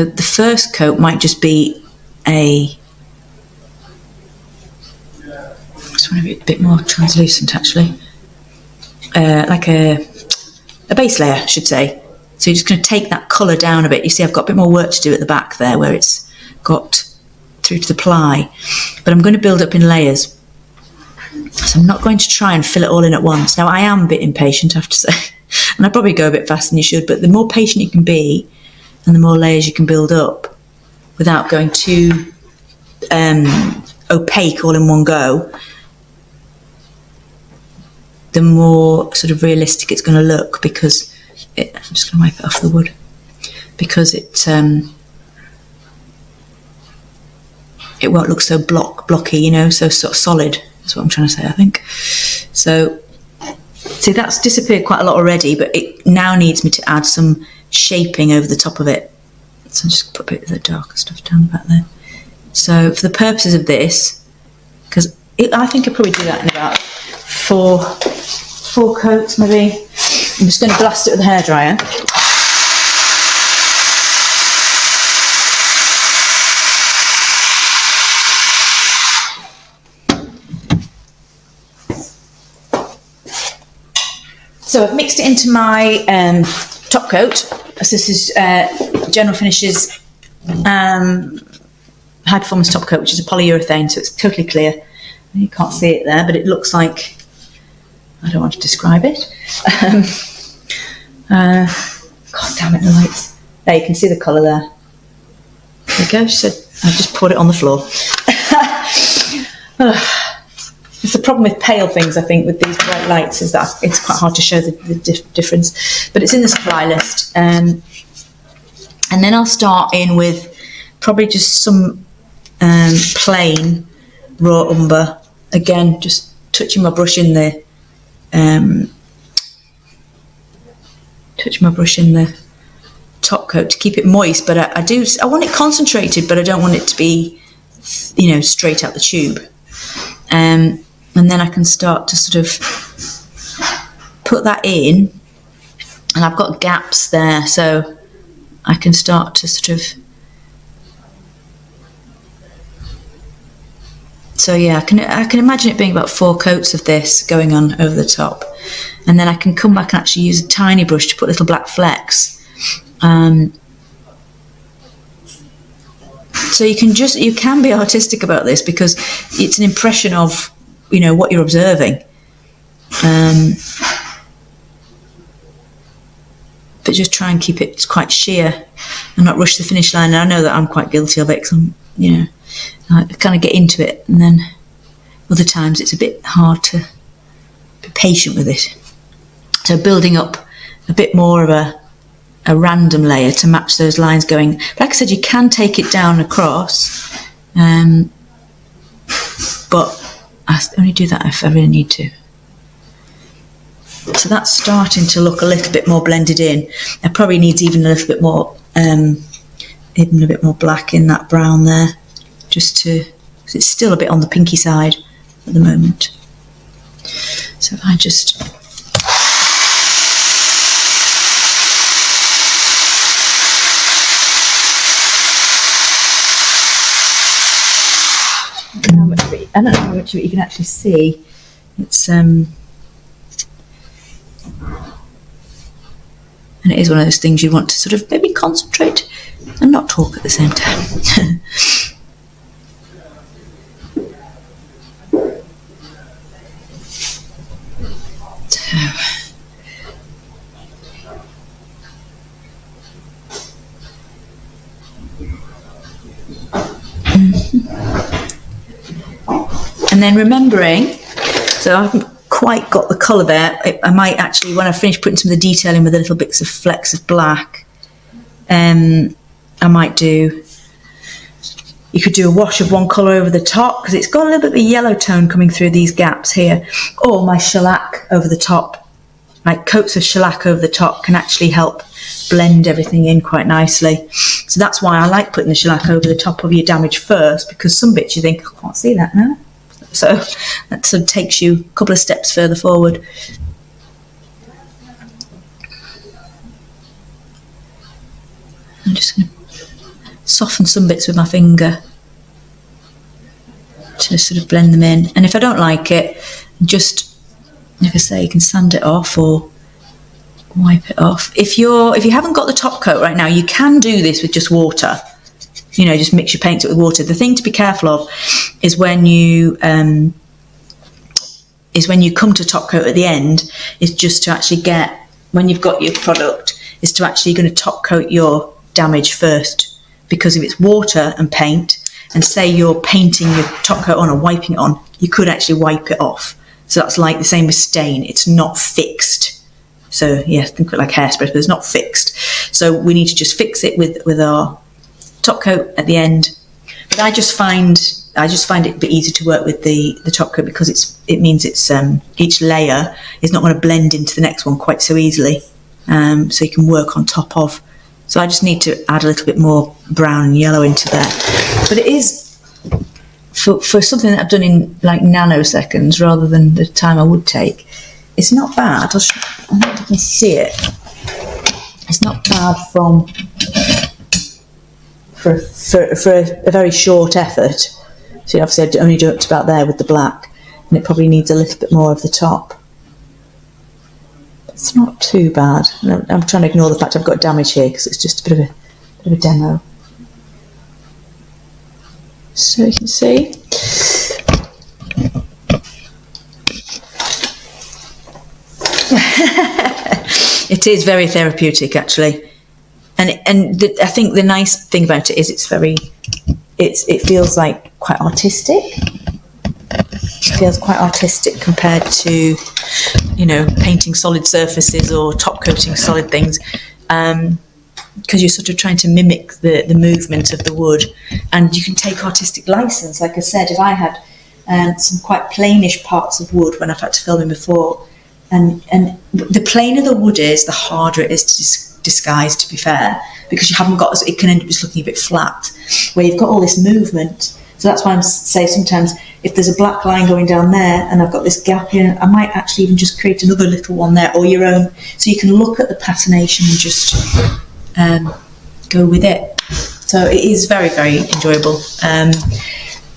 B: the first coat might just be I just want to be a bit more translucent actually, like a base layer I should say. So you're just going to take that colour down a bit. You see I've got a bit more work to do at the back there where it's got through to the ply, but I'm going to build up in layers. So I'm not going to try and fill it all in at once. Now I am a bit impatient, I have to say, and I probably go a bit faster than you should, but the more patient you can be and the more layers you can build up without going too opaque all in one go, the more sort of realistic it's going to look, because I'm just going to wipe it off the wood, because it won't look so blocky, so sort of solid. That's what I'm trying to say, I think. So, see, that's disappeared quite a lot already, but it now needs me to add some shaping over the top of it. So I'll just put a bit of the darker stuff down the back there. So for the purposes of this, because I think I'll probably do that in about four coats maybe. I'm just going to blast it with a hairdryer. So I've mixed it into my top coat. So this is General Finishes high performance top coat, which is a polyurethane, so it's totally clear. You can't see it there, but it looks like, I don't want to describe it. God damn it, the lights. There, you can see the colour there. There you go, she said, I've just poured it on the floor. It's the problem with pale things, I think, with these bright lights, is that it's quite hard to show the difference. But it's in the supply list. And then I'll start in with probably just some plain raw umber. Again, just touching my brush in the top coat to keep it moist. But I want it concentrated, but I don't want it to be, straight out the tube. And then I can start to sort of put that in, and I've got gaps there, so I can start to sort of, so yeah, I can imagine it being about 4 coats of this going on over the top, and then I can come back and actually use a tiny brush to put little black flecks. So you can be artistic about this, because it's an impression of what you're observing, but just try and keep it quite sheer and not rush the finish line. And I know that I'm quite guilty of it, because I kind of get into it, and then other times it's a bit hard to be patient with it. So building up a bit more of a random layer to match those lines going. But like I said, you can take it down across, but I only do that if I really need to. So that's starting to look a little bit more blended in. It probably needs even a little bit more, even a bit more black in that brown there, just to, because it's still a bit on the pinky side at the moment. So if I just I don't know how much of it you can actually see. It's and it is one of those things you want to sort of maybe concentrate and not talk at the same time. And then remembering, so I haven't quite got the colour there. I might actually, when I finish putting some of the detail in with the little bits of flecks of black, I might do, you could do a wash of one colour over the top because it's got a little bit of a yellow tone coming through these gaps here, or my shellac over the top, like coats of shellac over the top can actually help blend everything in quite nicely. So that's why I like putting the shellac over the top of your damage first, because some bits you think, I can't see that now. So that sort of takes you a couple of steps further forward. I'm just going to soften some bits with my finger to sort of blend them in. And if I don't like it, just, like I say, you can sand it off or wipe it off. If you haven't got the top coat right now, you can do this with just water. You know, just mix your paint with water. The thing to be careful of is when you come to top coat at the end, is just to actually get, when you've got your product, is to actually going to top coat your damage first. Because if it's water and paint, and say you're painting your top coat on or wiping it on, you could actually wipe it off. So that's like the same with stain. It's not fixed. So yeah, think of it like hairspray, but it's not fixed. So we need to just fix it with our top coat at the end. But I just find it a bit easier to work with the top coat because it means it's each layer is not going to blend into the next one quite so easily. So you can work on top of. So I just need to add a little bit more brown and yellow into there. But it is for something that I've done in like nanoseconds rather than the time I would take. It's not bad. I don't know if you can see it. It's not bad for a very short effort. So obviously I only do up to about there with the black, and it probably needs a little bit more of the top. It's not too bad. I'm trying to ignore the fact I've got damage here because it's just a bit of a demo. So you can see. It is very therapeutic actually. I think the nice thing about it is it feels like quite artistic. It feels quite artistic compared to, you know, painting solid surfaces or top coating solid things, because you're sort of trying to mimic the movement of the wood, and you can take artistic license. Like I said, if I had some quite plainish parts of wood when I've had to film in before, and the plainer the wood is, the harder it is to disguise, to be fair, because you haven't got, it can end up just looking a bit flat, where you've got all this movement. So that's why I'm saying sometimes if there's a black line going down there and I've got this gap here, I might actually even just create another little one there, or your own, so you can look at the patination and just go with it. So it is very, very enjoyable. And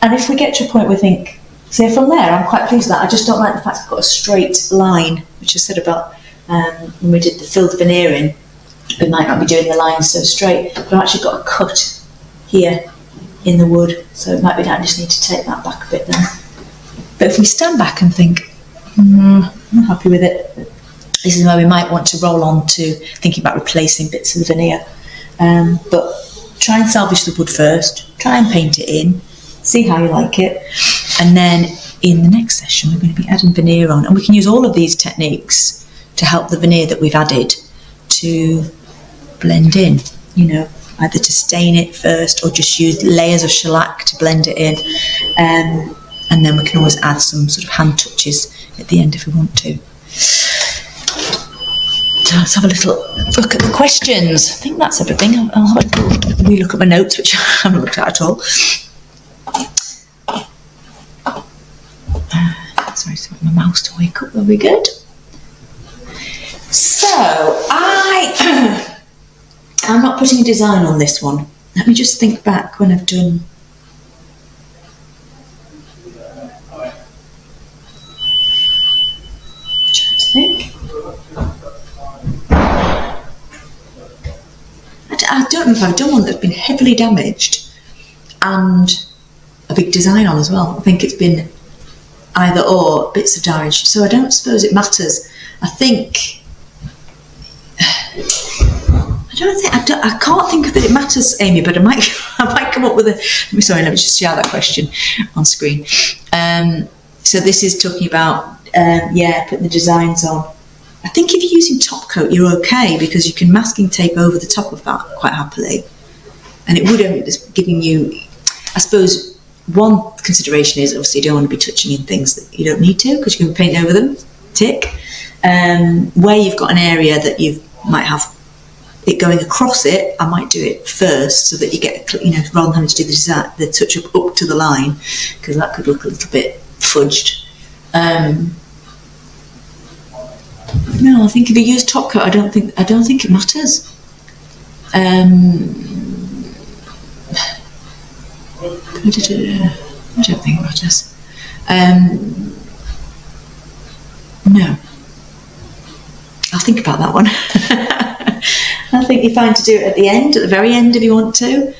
B: if we get to a point where we think, so from there, I'm quite pleased with that. I just don't like the fact I've got a straight line, which I said about when we did the filled veneer in. We might not be doing the lines so straight, but I've actually got a cut here in the wood, so it might be that I just need to take that back a bit then. But if we stand back and think, I'm happy with it, this is where we might want to roll on to thinking about replacing bits of the veneer. But try and salvage the wood first, try and paint it in, see how you like it, and then in the next session we're going to be adding veneer on, and we can use all of these techniques to help the veneer that we've added to blend in, you know, either to stain it first or just use layers of shellac to blend it in, and then we can always add some sort of hand touches at the end if we want to. So let's have a little look at the questions. I think that's everything. I'll have a little re-look at my notes, which I haven't looked at all. Sorry, so my mouse to wake up. That'll be good. So I'm not putting a design on this one. Let me just think back when I've done. them if I've done one that's been heavily damaged and a big design on as well. I think it's been either or, bits of damage. So I don't suppose it matters. I think, I can't think that it matters, Amy, but I might come up with let me just share that question on screen. So this is talking about, putting the designs on. I think if you're using top coat, you're okay because you can masking tape over the top of that quite happily. And it would end up giving you, I suppose, one consideration is obviously you don't want to be touching in things that you don't need to because you can paint over them, tick. Where you've got an area that you might have it going across it, I might do it first so that you get, rather than having to do the touch up to the line, because that could look a little bit fudged. No, I think if you use top coat, I don't think it matters. I don't think it matters. No. I'll think about that one. I think you're fine to do it at the very end if you want to.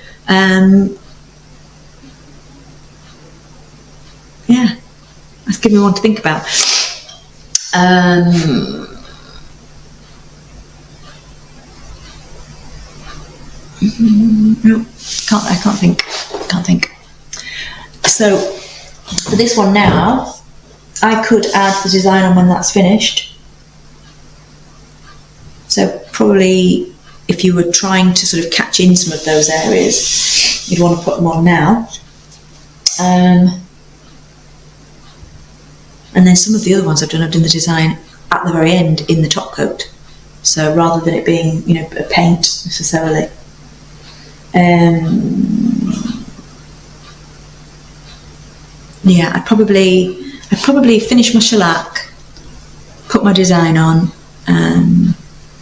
B: That's giving me one to think about. No, I can't think. So for this one now, I could add the design on when that's finished. So probably if you were trying to sort of catch in some of those areas, you'd want to put them on now. And then some of the other ones I've done the design at the very end in the top coat. So rather than it being, a paint necessarily. I'd probably finish my shellac, put my design on, and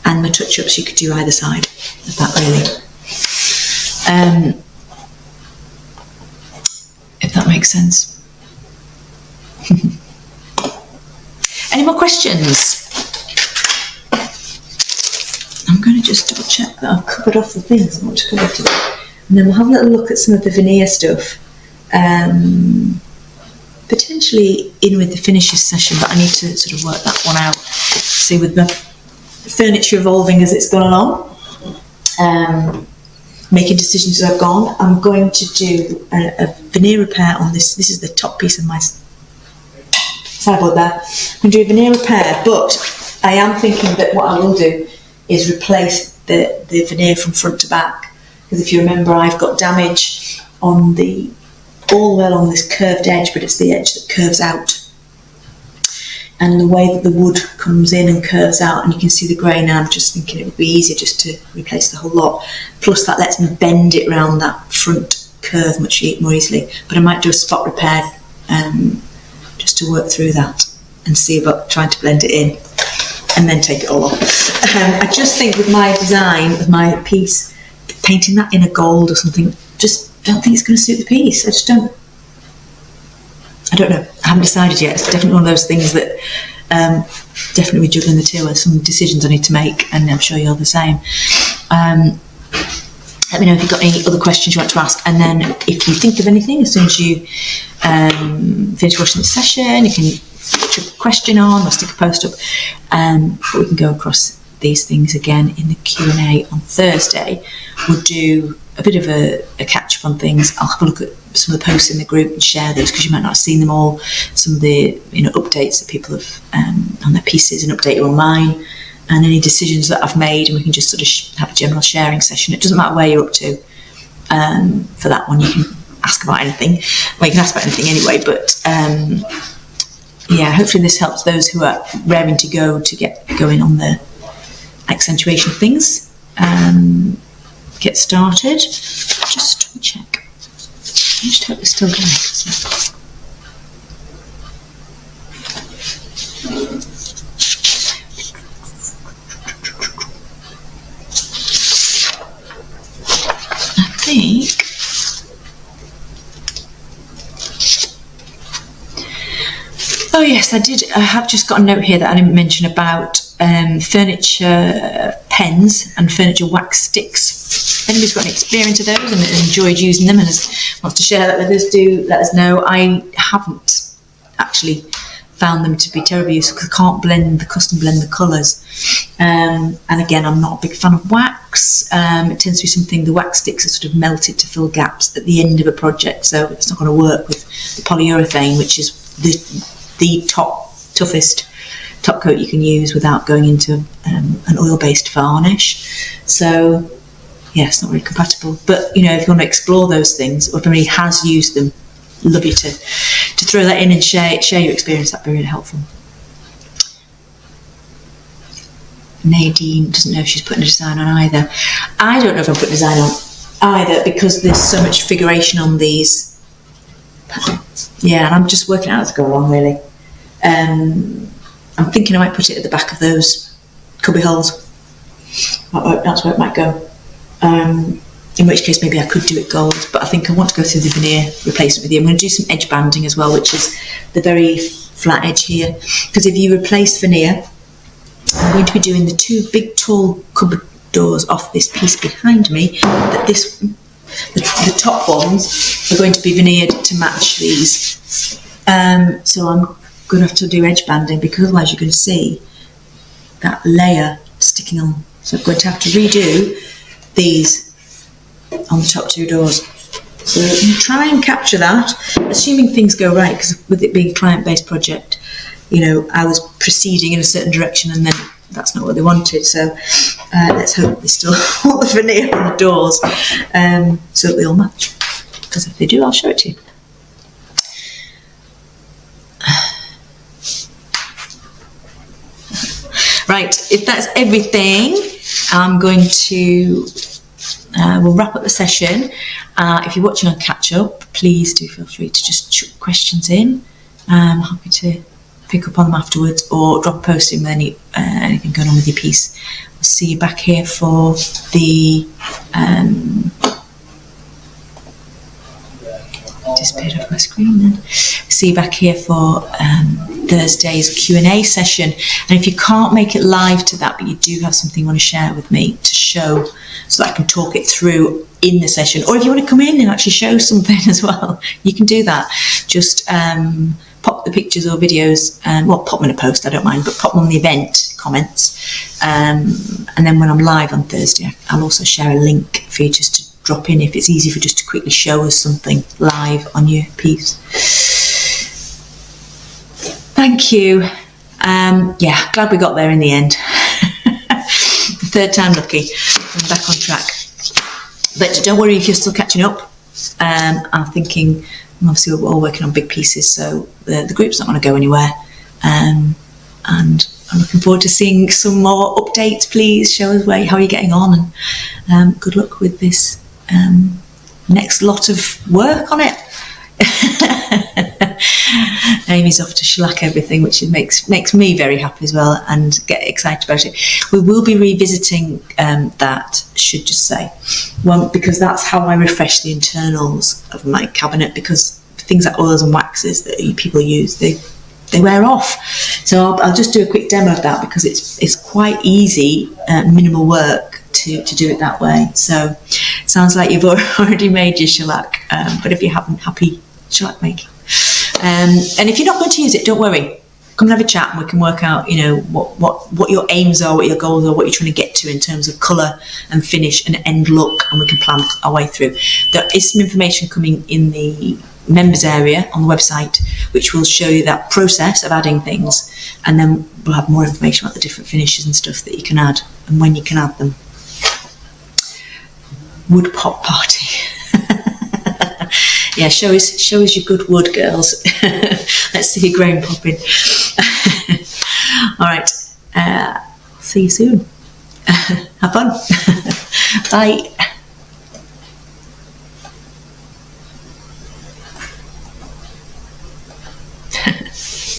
B: my touch-ups you could do either side of that really. If that makes sense. Any more questions? I'm going to just double check that I've covered off the things I want to cover today. And then we'll have a little look at some of the veneer stuff. Potentially in with the finishes session, but I need to sort of work that one out. See, with the furniture evolving as it's gone along, making decisions as I've gone, I'm going to do a veneer repair on this. This is the top piece of my sideboard there. I'm going to do a veneer repair, but I am thinking that what I will do is replace the veneer from front to back, because if you remember, I've got damage on all the way along this curved edge, but it's the edge that curves out, and the way that the wood comes in and curves out, and you can see the grain. And I'm just thinking it would be easier just to replace the whole lot, plus that lets me bend it around that front curve much more easily. But I might do a spot repair just to work through that and see about trying to blend it in and then take it all off. I just think with my design, with my piece, painting that in a gold or something, just don't think it's going to suit the piece. I don't know. I haven't decided yet. It's definitely one of those things that definitely juggling the two are some decisions I need to make, and I'm sure you're the same. Let me know if you've got any other questions you want to ask, and then if you think of anything as soon as you finish watching this session, you can put your question on or stick a post up, but we can go across these things again in the Q&A on Thursday. We'll do a bit of a catch up on things. I'll have a look at some of the posts in the group and share those, because you might not have seen them all. Some of the updates that people have on their pieces, and update you on mine, and any decisions that I've made, and we can just sort of have a general sharing session. It doesn't matter where you're up to for that one. You can ask about anything. Well, you can ask about anything anyway, but hopefully this helps those who are raring to go to get going on the accentuation of things. Get started. Just check. I just hope it's still going. I think oh yes, I have just got a note here that I didn't mention about furniture pens and furniture wax sticks. if anybody's got any experience of those and enjoyed using them and wants to share that with us, do let us know. I haven't actually found them to be terribly useful because I can't custom blend the colours. And again, I'm not a big fan of wax. It tends to be something, the wax sticks are sort of melted to fill gaps at the end of a project, so it's not going to work with the polyurethane, which is the toughest top coat you can use without going into an oil-based varnish. So yeah, it's not really compatible. But if you want to explore those things, or if anybody has used them, love you to throw that in and share your experience. That'd be really helpful. Nadine doesn't know if she's putting a design on either. I don't know if I'm putting a design on either because there's so much figuration on these. Yeah, and I'm just working out how to go along really. I'm thinking I might put it at the back of those cubby holes. That's where it might go. In which case maybe I could do it gold, but I think I want to go through the veneer replacement with you. I'm going to do some edge banding as well, which is the very flat edge here. Because if you replace veneer, I'm going to be doing the two big tall cupboard doors off this piece behind me. That the top ones are going to be veneered to match these. So I'm going to have to do edge banding because otherwise you're going to see that layer sticking on. So I'm going to have to redo these on the top two doors. So try and capture that, assuming things go right, because with it being a client-based project, I was proceeding in a certain direction and then that's not what they wanted. So let's hope they still want the veneer on the doors so that they all match. Because if they do, I'll show it to you. Right, if that's everything, I'm going to we'll wrap up the session. If you're watching on catch up, please do feel free to just chuck questions in. I'm happy to pick up on them afterwards, or drop a post in with anything going on with your piece. I'll see you back here for the disappeared off my screen then. See you back here for Thursday's Q&A session. And if you can't make it live to that, but you do have something you want to share with me to show so that I can talk it through in the session, or if you want to come in and actually show something as well, you can do that. Just pop the pictures or videos, pop them in a post, I don't mind, but pop them on the event comments. And then when I'm live on Thursday, I'll also share a link for you just to drop in if it's easy for just to quickly show us something live on your piece. Thank you. Yeah, glad we got there in the end. Third time lucky. I'm back on track. But don't worry if you're still catching up. I'm thinking, obviously we're all working on big pieces, so the group's not going to go anywhere. And I'm looking forward to seeing some more updates. Please show us how you're getting on, and good luck with this next lot of work on it. Amy's off to shellac everything, which makes me very happy as well, and get excited about it. We will be revisiting that, should just say, because that's how I refresh the internals of my cabinet, because things like oils and waxes that people use, they wear off. So I'll just do a quick demo of that, because it's quite easy, minimal work to do it that way. So it sounds like you've already made your shellac, but if you haven't, happy shellac making. And if you're not going to use it, don't worry. Come and have a chat, and we can work out, what your aims are, what your goals are, what you're trying to get to in terms of colour and finish and end look, and we can plan our way through. There is some information coming in the members area on the website, which will show you that process of adding things, and then we'll have more information about the different finishes and stuff that you can add and when you can add them. Wood pop party. Yeah, show us your good wood, girls. Let's see your grain popping. All right, see you soon. Have fun. Bye.